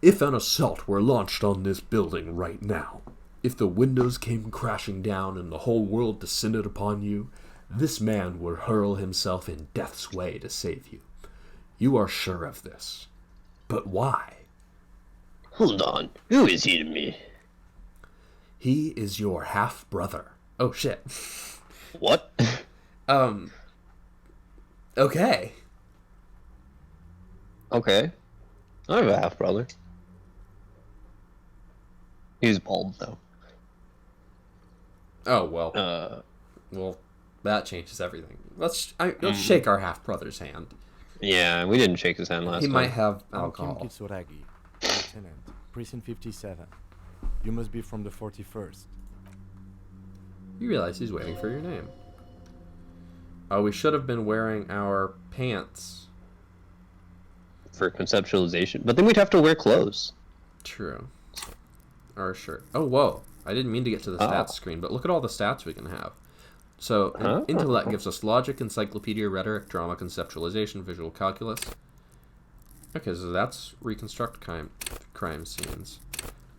If an assault were launched on this building right now, if the windows came crashing down and the whole world descended upon you, this man would hurl himself in death's way to save you. You are sure of this. But why? Hold on. Who is he to me? He is your half-brother. Oh, shit. What? Okay. Okay. I have a half-brother. He's bald, though. Oh, well. Well, that changes everything. Let's shake our half-brother's hand. Yeah, we didn't shake his hand last time. He might have I'm alcohol. Kim Kitsuragi, Lieutenant, Precinct 57. You must be from the 41st. You realize he's waiting for your name. Oh, we should have been wearing our pants. For conceptualization. But then we'd have to wear clothes. True. Or a shirt. Oh, whoa. I didn't mean to get to the stats screen, but look at all the stats we can have. So, intellect gives us logic, encyclopedia, rhetoric, drama, conceptualization, visual calculus. Okay, so that's reconstruct crime scenes.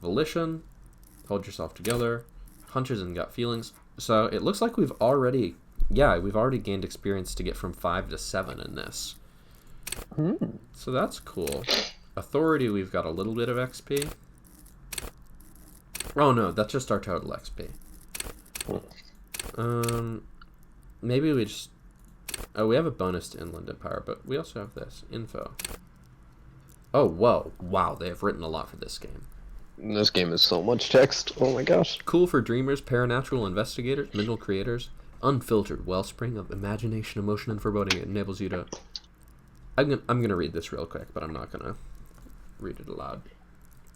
Volition, hold yourself together, hunches and gut feelings. So it looks like we've already gained experience to get from 5 to 7 in this. So that's cool. Authority, we've got a little bit of XP. Oh no, that's just our total XP. Maybe we just... Oh, we have a bonus to Inland Empire, but we also have this. Info. Oh, whoa. Wow, they have written a lot for this game. This game is so much text. Oh my gosh. Cool for dreamers, paranatural investigators, mental creators. Unfiltered wellspring of imagination, emotion, and foreboding. It enables you to... I'm gonna read this real quick, but I'm not gonna read it aloud.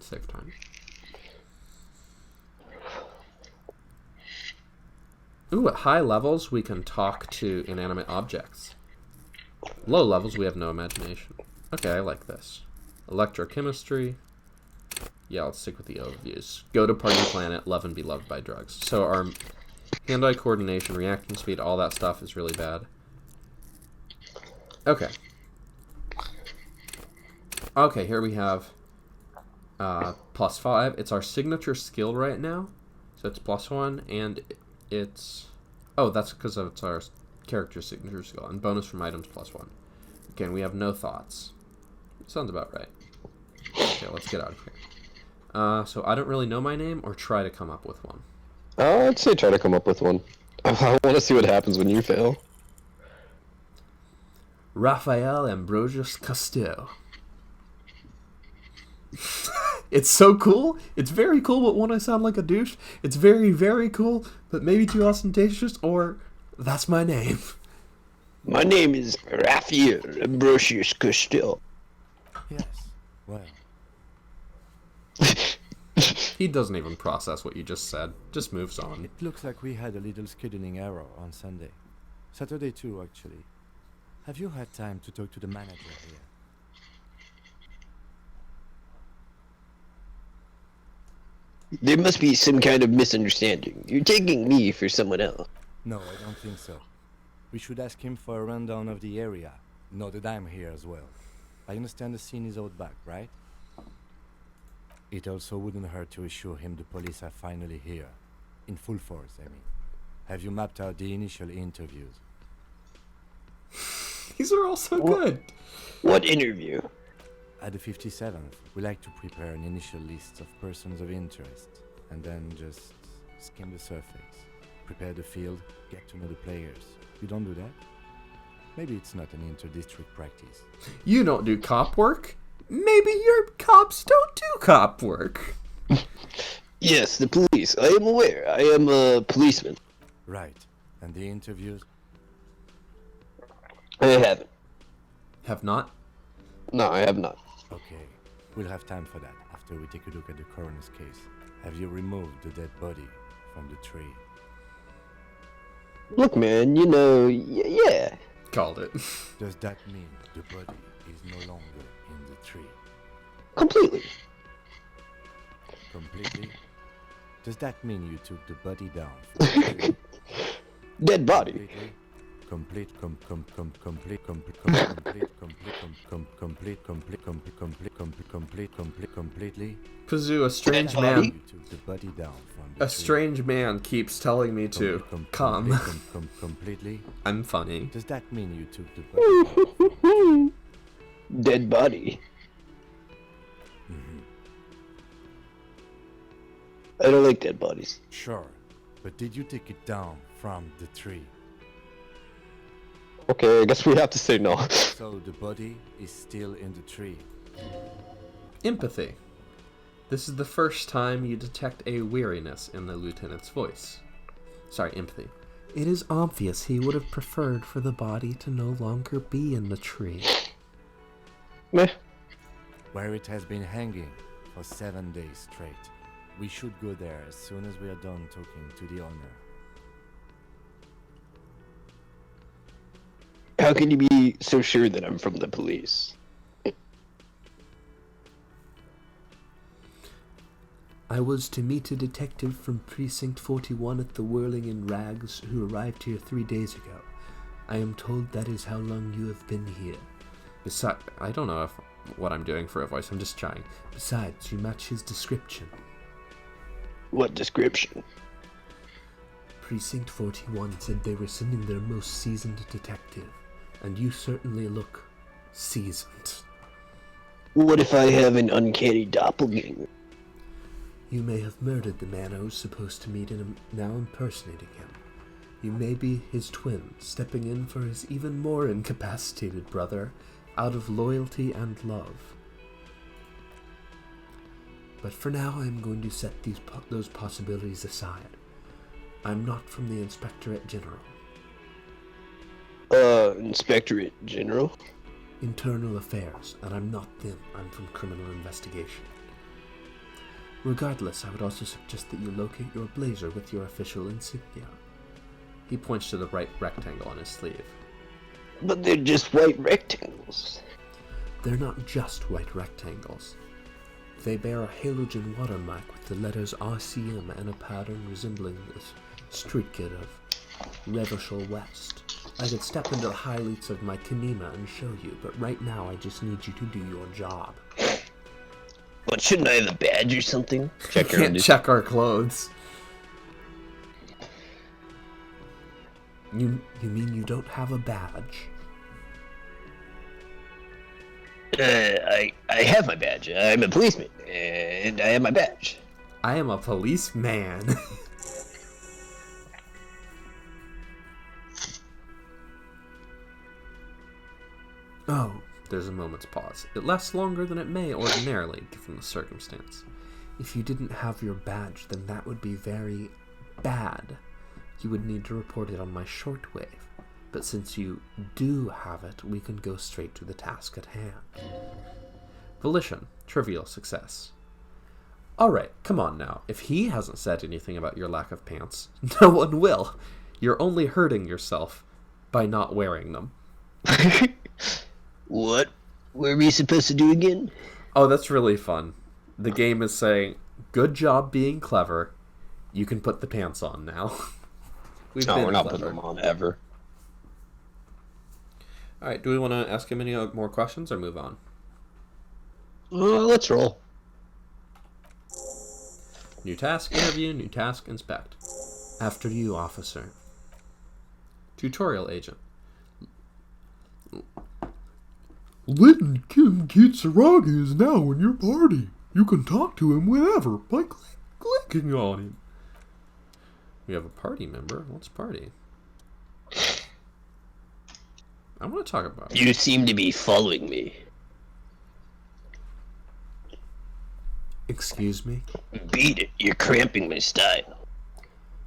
Save time. Ooh, at high levels, we can talk to inanimate objects. Low levels, we have no imagination. Okay, I like this. Electrochemistry. Yeah, let's stick with the overviews. Go to party planet, love and be loved by drugs. So our hand-eye coordination, reaction speed, all that stuff is really bad. Okay. Okay, here we have +5. It's our signature skill right now. So it's +1, and it's... Oh, that's because it's our character signature skill. And bonus from items +1. Again, we have no thoughts. Sounds about right. Okay, let's get out of here. So I don't really know my name, or try to come up with one. I'd say try to come up with one. I want to see what happens when you fail. Raphael Ambrosius Castillo. It's so cool. It's very cool, but won't I sound like a douche? It's very, very cool, but maybe too ostentatious, or that's my name. My name is Raphael Ambrosius Castillo. Yes. Well, He doesn't even process what you just said. Just moves on. it looks like we had a little scheduling error on Sunday. Saturday too, actually. Have you had time to talk to the manager here? There must be some kind of misunderstanding. You're taking me for someone else. No, I don't think so. We should ask him for a rundown of the area. Know that I'm here as well. I understand the scene is out back, right? It also wouldn't hurt to assure him the police are finally here. In full force, I mean. Have you mapped out the initial interviews? These are all so good. What interview? At the 57th, we like to prepare an initial list of persons of interest, and then just skim the surface. Prepare the field, get to know the players. You don't do that? Maybe it's not an inter-district practice. You don't do cop work? Maybe your cops don't do cop work. Yes, the police. I am aware. I am a policeman. Right. And the interviews? I haven't. Have not? No, I have not. Okay. We'll have time for that after we take a look at the coroner's case. Have you removed the dead body from the tree? Look, man, you know, yeah. Called it. Does that mean the body is no longer in the tree? Completely. Completely? Does that mean you took the body down from the tree? Dead body. Completely? Completely. Kazoo, a strange Dead man. body? You took the body down from the A tree. strange man keeps telling me to come. Completely. I'm funny. Does that mean you took the body down? Dead body. I don't like dead bodies. Sure, but did you take it down from the tree? Okay, I guess we have to say no. So the body is still in the tree. Empathy. This is the first time you detect a weariness in the lieutenant's voice. Sorry, empathy. It is obvious he would have preferred for the body to no longer be in the tree. Meh. Where it has been hanging for 7 days straight. We should go there as soon as we are done talking to the owner. How can you be so sure that I'm from the police? I was to meet a detective from Precinct 41 at the Whirling in Rags who arrived here 3 days ago. I am told that is how long you have been here. Besides, I don't know if what I'm doing for a voice. I'm just trying. Besides, you match his description. What description? Precinct 41 said they were sending their most seasoned detective, and you certainly look seasoned. What if I have an uncanny doppelganger? You may have murdered the man I was supposed to meet and am now impersonating him. You may be his twin, stepping in for his even more incapacitated brother, out of loyalty and love. But for now, I am going to set those possibilities aside. I'm not from the Inspectorate General. Inspectorate General? Internal Affairs, and I'm not them. I'm from Criminal Investigation. Regardless, I would also suggest that you locate your blazer with your official insignia. He points to the right rectangle on his sleeve. But they're just white rectangles. They're not just white rectangles. They bear a halogen watermark with the letters RCM and a pattern resembling the street kid of Revershall West. I could step into the highlights of my Kanima and show you, but right now I just need you to do your job. But shouldn't I have a badge or something? Check can't check our clothes. You mean you don't have a badge? I have my badge. I'm a policeman, and I have my badge. I am a policeman. Oh, there's a moment's pause. It lasts longer than it may ordinarily, given the circumstance. If you didn't have your badge, then that would be very bad. You would need to report it on my shortwave. But since you do have it, we can go straight to the task at hand. Volition. Trivial success. Alright, come on now. If he hasn't said anything about your lack of pants, no one will. You're only hurting yourself by not wearing them. What were we supposed to do again? Oh, that's really fun. The game is saying, good job being clever. You can put the pants on now. We're not putting them on ever. Alright, do we want to ask him any more questions or move on? Let's roll. New task, interview, new task, inspect. After you, officer. Tutorial agent. Litton Kim Kitsuragi is now in your party. You can talk to him whenever by clicking on him. We have a party member. What's party? I want to talk about it. You seem to be following me. Excuse me? Beat it. You're cramping my style.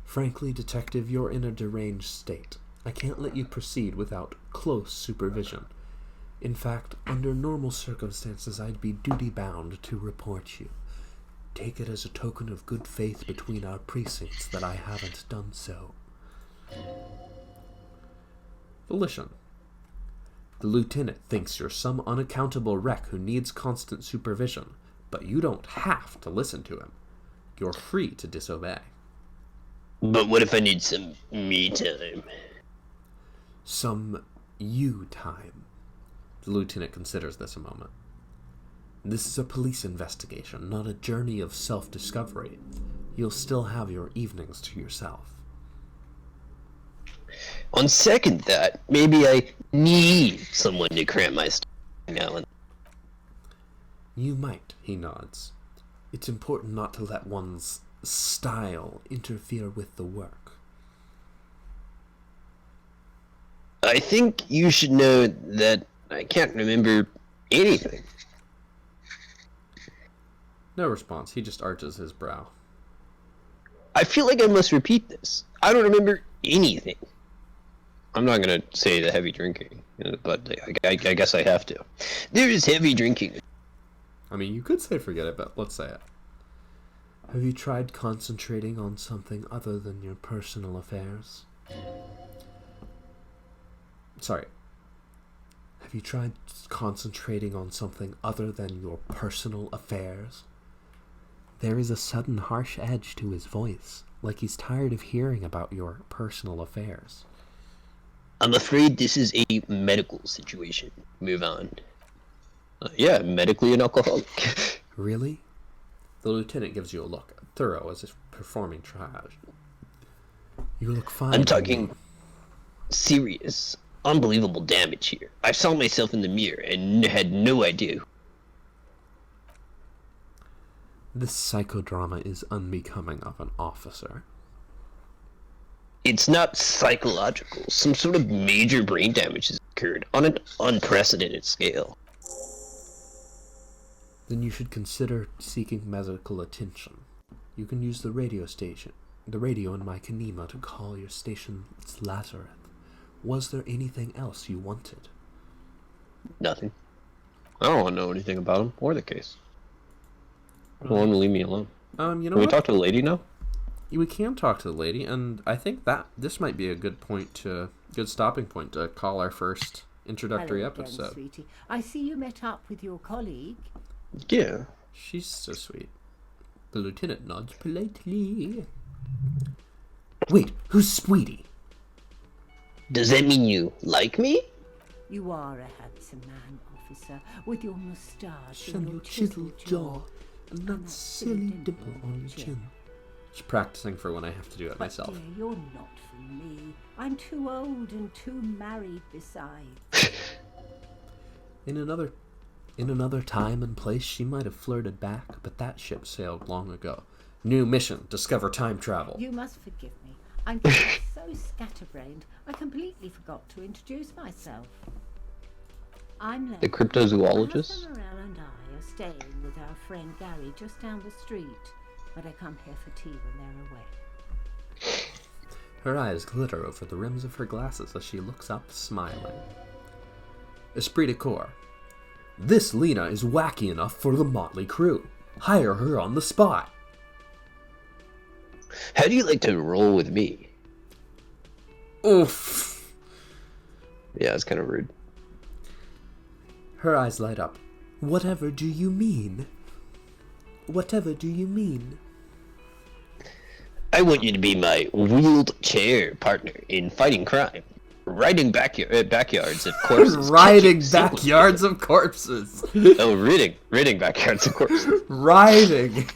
Frankly, Detective, you're in a deranged state. I can't let you proceed without close supervision. In fact, under normal circumstances, I'd be duty-bound to report you. Take it as a token of good faith between our precincts that I haven't done so. Volition. The lieutenant thinks you're some unaccountable wreck who needs constant supervision, but you don't have to listen to him. You're free to disobey. But what if I need some me time? Some you time. The lieutenant considers this a moment. This is a police investigation, not a journey of self-discovery. You'll still have your evenings to yourself. On second thought, maybe I need someone to cramp my style now and then. You might, he nods. It's important not to let one's style interfere with the work. I think you should know that I can't remember anything. No response. He just arches his brow. I feel like I must repeat this. I don't remember anything. I'm not going to say the heavy drinking, but I guess I have to. There is heavy drinking. I mean, you could say forget it, but let's say it. Have you tried concentrating on something other than your personal affairs? Sorry. Have you tried concentrating on something other than your personal affairs? There is a sudden harsh edge to his voice, like he's tired of hearing about your personal affairs. I'm afraid this is a medical situation. Move on. Yeah, medically an alcoholic. Really? The lieutenant gives you a look, thorough as if performing triage. You look fine. I'm talking serious, unbelievable damage here. I saw myself in the mirror and had no idea. This psychodrama is unbecoming of an officer. It's not psychological. Some sort of major brain damage has occurred on an unprecedented scale. Then you should consider seeking medical attention. You can use the radio in my Kanema to call your station's Lazarus. Was there anything else you wanted? Nothing. I don't want to know anything about him or the case. I don't want to leave me alone. You know Can what? we talk to the lady now? We can talk to the lady, and I think that this might be a good stopping point to call our first introductory Hello again, episode. sweetie. I see you met up with your colleague. Yeah. She's so sweet. The lieutenant nods politely. Wait, who's Sweetie? Does that mean you like me? You are a handsome man, officer, with your moustache And and your your chiseled jaw. jaw, and that silly dimple on your chin. She's practicing for when I have to do it But myself. dear, you're not for me. I'm too old and too married besides. In another time and place, she might have flirted back, but that ship sailed long ago. New mission: discover time travel. You must forgive me. I'm getting so scatterbrained, I completely forgot to introduce myself. I'm Len. The My cryptozoologist? husband Morel and I are staying with our friend Gary just down the street, but I come here for tea when they're away. Her eyes glitter over the rims of her glasses as she looks up, smiling. Esprit de corps. This Lena is wacky enough for the motley crew. Hire her on the spot. How do you like to roll with me? Oof. Yeah, it's kind of rude. Her eyes light up. Whatever do you mean? Whatever do you mean? I want you to be my wheeled chair partner in fighting crime. Riding backyards of corpses. Riding catching backyards of corpses. Oh, ridding backyards of corpses. Riding.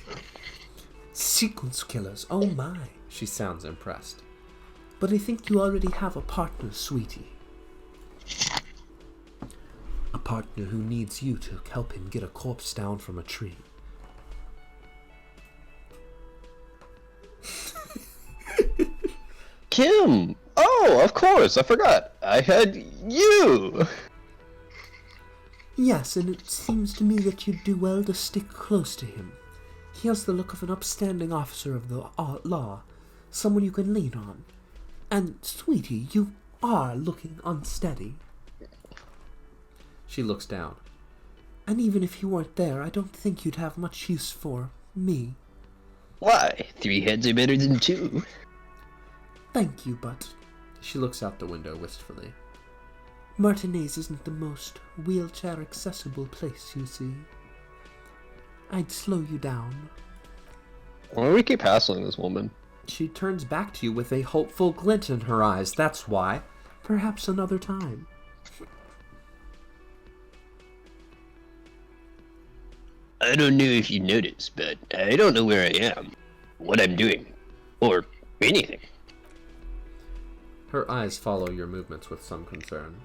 Sequence killers, oh my. She sounds impressed. But I think you already have a partner, sweetie. A partner who needs you to help him get a corpse down from a tree. Kim! Oh, of course, I forgot. I had you! Yes, and it seems to me that you'd do well to stick close to him. He has the look of an upstanding officer of the law, someone you can lean on. And, sweetie, you are looking unsteady. She looks down. And even if you weren't there, I don't think you'd have much use for me. Why? 3 heads are better than 2. Thank you, but... She looks out the window wistfully. Martinez isn't the most wheelchair-accessible place, you see. I'd slow you down. Why do we keep hassling this woman? She turns back to you with a hopeful glint in her eyes, that's why. Perhaps another time. I don't know if you noticed, but I don't know where I am, what I'm doing, or anything. Her eyes follow your movements with some concern.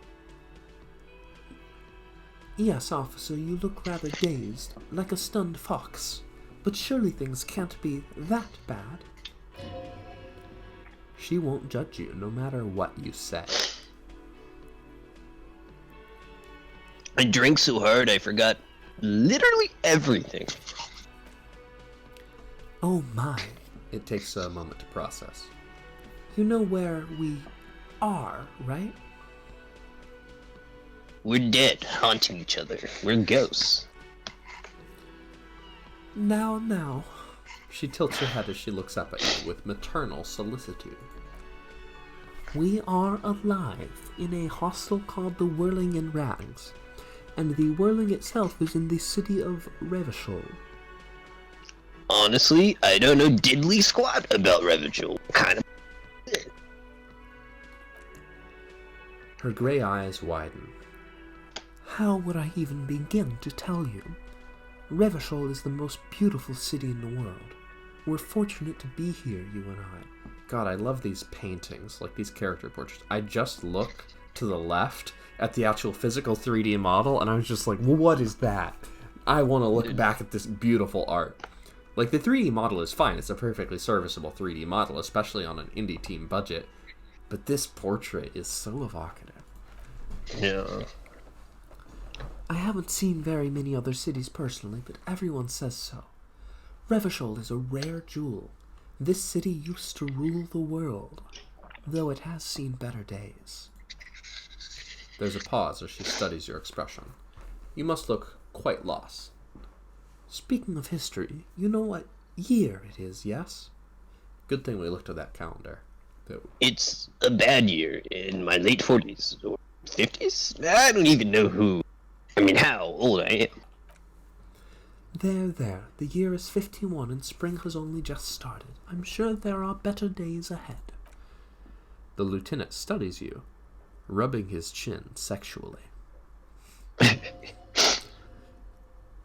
Yes, officer, you look rather dazed, like a stunned fox. But surely things can't be that bad. She won't judge you, no matter what you say. I drank so hard I forgot literally everything. Oh my. It takes a moment to process. You know where we are, right? We're dead, haunting each other. We're ghosts. Now. She tilts her head as she looks up at you with maternal solicitude. We are alive in a hostel called the Whirling in Rags, and the Whirling itself is in the city of Revachol. Honestly, I don't know diddly squat about Revachol. Kind of. Her gray eyes widen. How would I even begin to tell you? Revachol is the most beautiful city in the world. We're fortunate to be here, you and I. God, I love these paintings, like these character portraits. I just look to the left at the actual physical 3D model, and I was just like, well, what is that? I want to look back at this beautiful art. Like, the 3D model is fine. It's a perfectly serviceable 3D model, especially on an indie team budget. But this portrait is so evocative. Yeah. I haven't seen very many other cities personally, but everyone says so. Revachol is a rare jewel. This city used to rule the world, though it has seen better days. There's a pause as she studies your expression. You must look quite lost. Speaking of history, you know what year it is, yes? Good thing we looked at that calendar. It's a bad year in my late 40s or 50s? I don't even know how old I am. There. The year is 51 and spring has only just started. I'm sure there are better days ahead. The lieutenant studies you, rubbing his chin sexually.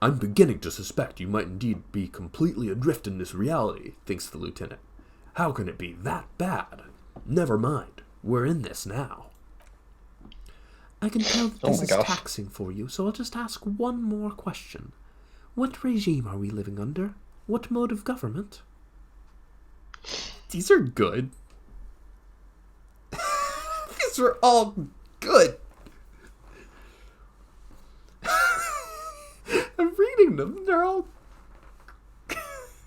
I'm beginning to suspect you might indeed be completely adrift in this reality, thinks the lieutenant. How can it be that bad? Never mind, we're in this now. I can tell that this is taxing for you, so I'll just ask one more question. What regime are we living under? What mode of government? These are good. These are all good. I'm reading them. They're all...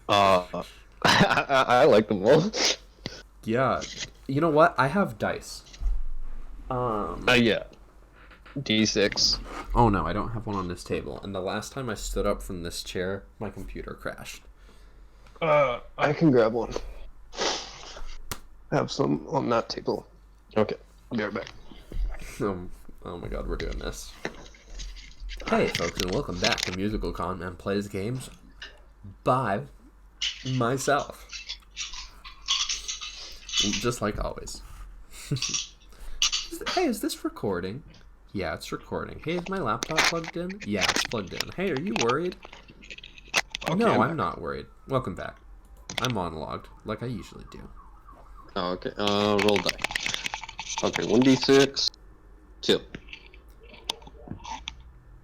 I like them all. Yeah. You know what? I have dice. Yeah. D6. Oh no, I don't have one on this table. And the last time I stood up from this chair, my computer crashed. I can grab one. I have some on that table. Okay, I'll be right back. Oh my god, we're doing this. Hey folks, and welcome back to MusicalConman Plays Games by myself. Just like always. Hey, is this recording? Yeah, it's recording. Hey, is my laptop plugged in? Yeah, it's plugged in. Hey, are you worried? Okay, no, I'm not worried. Welcome back. I'm monologued, like I usually do. Oh, okay. Roll die. Okay, 1d6. 2.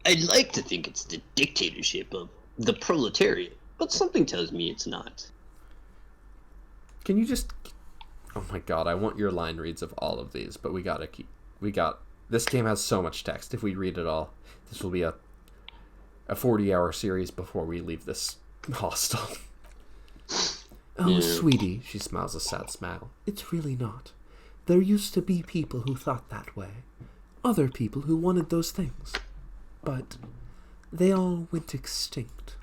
I'd like to think it's the dictatorship of the proletariat, but something tells me it's not. Can you just... Oh my god, I want your line reads of all of these, but we got... This game has so much text. If we read it all, this will be a 40-hour series before we leave this hostel. Oh, sweetie, she smiles a sad smile. It's really not. There used to be people who thought that way. Other people who wanted those things. But they all went extinct.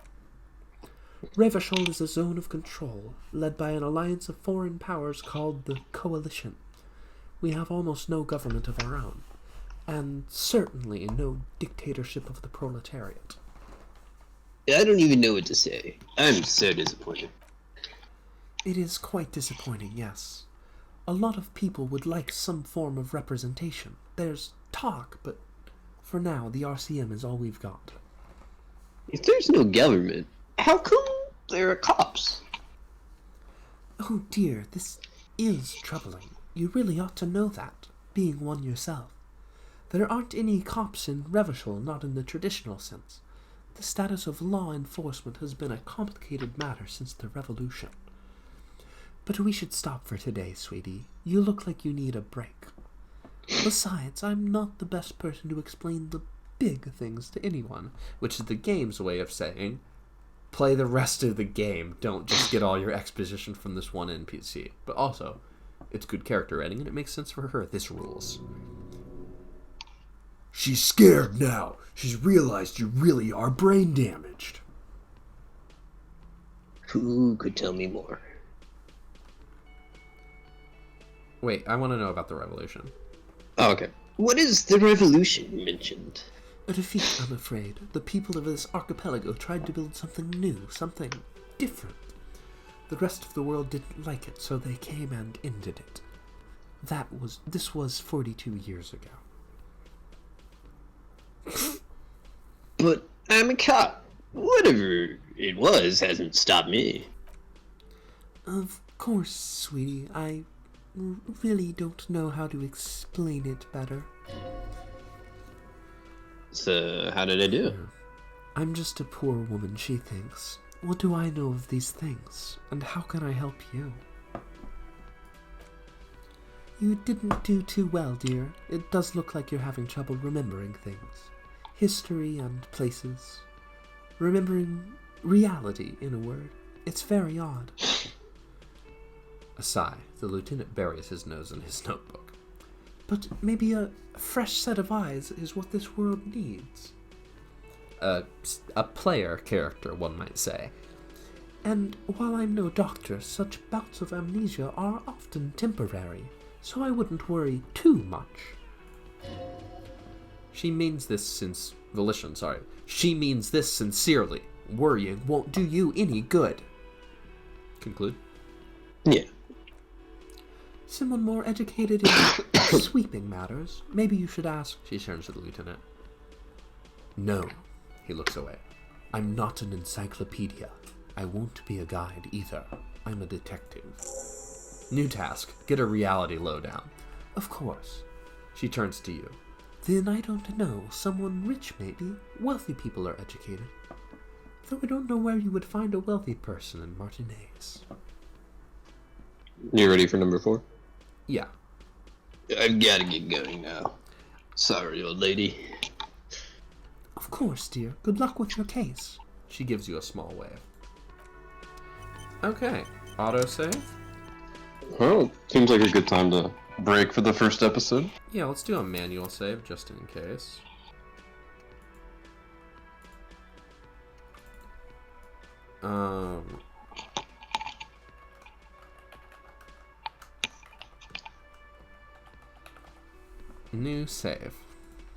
Revachol is a zone of control, led by an alliance of foreign powers called the Coalition. We have almost no government of our own, and certainly no dictatorship of the proletariat. I don't even know what to say. I'm so disappointed. It is quite disappointing, yes. A lot of people would like some form of representation. There's talk, but for now, the RCM is all we've got. If there's no government, how come there are cops? Oh dear, this is troubling. You really ought to know that, being one yourself. There aren't any cops in Revachol, not in the traditional sense. The status of law enforcement has been a complicated matter since the revolution. But we should stop for today, sweetie. You look like you need a break. Besides, I'm not the best person to explain the big things to anyone. Which is the game's way of saying, play the rest of the game. Don't just get all your exposition from this one NPC. But also, it's good character writing, and it makes sense for her. This rules. She's scared now. She's realized you really are brain damaged. Who could tell me more? Wait, I want to know about the revolution. Oh, okay. What is the revolution you mentioned? A defeat, I'm afraid. The people of this archipelago tried to build something new, something different. The rest of the world didn't like it, so they came and ended it. This was 42 years ago. But I'm a cop. Whatever it was hasn't stopped me. Of course, sweetie. I really don't know how to explain it better. So, how did I do? I'm just a poor woman, she thinks. What do I know of these things? And how can I help you? You didn't do too well, dear. It does look like you're having trouble remembering things. History and places. Remembering reality, in a word. It's very odd. A sigh. The lieutenant buries his nose in his notebook. But maybe a fresh set of eyes is what this world needs. A player character, one might say. And while I'm no doctor, such bouts of amnesia are often temporary, so I wouldn't worry too much. She means this She means this sincerely. Worrying won't do you any good. Conclude? Yeah. Someone more educated in sweeping matters. Maybe you should ask. She turns to the lieutenant. No. He looks away. I'm not an encyclopedia. I won't be a guide either. I'm a detective. New task. Get a reality lowdown. Of course. She turns to you. Then I don't know. Someone rich, maybe. Wealthy people are educated. Though I don't know where you would find a wealthy person in Martinez. You ready for number 4? Yeah. I've got to get going now. Sorry, old lady. Of course, dear. Good luck with your case. She gives you a small wave. Okay. Autosave? Well, seems like a good time to break for the first episode. Yeah, let's do a manual save just in case. New save.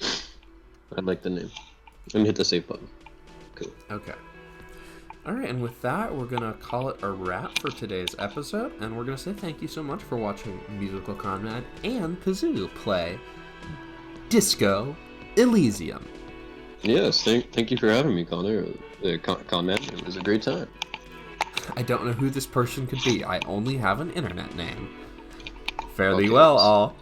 I like the name. And hit the save button. Cool. Okay. Alright, and with that, we're going to call it a wrap for today's episode, and we're going to say thank you so much for watching MusicalConman and Kazoo play Disco Elysium. Yes, thank you for having me, Connor. Conman, it was a great time. I don't know who this person could be. I only have an internet name. Fare thee Okay. well, all.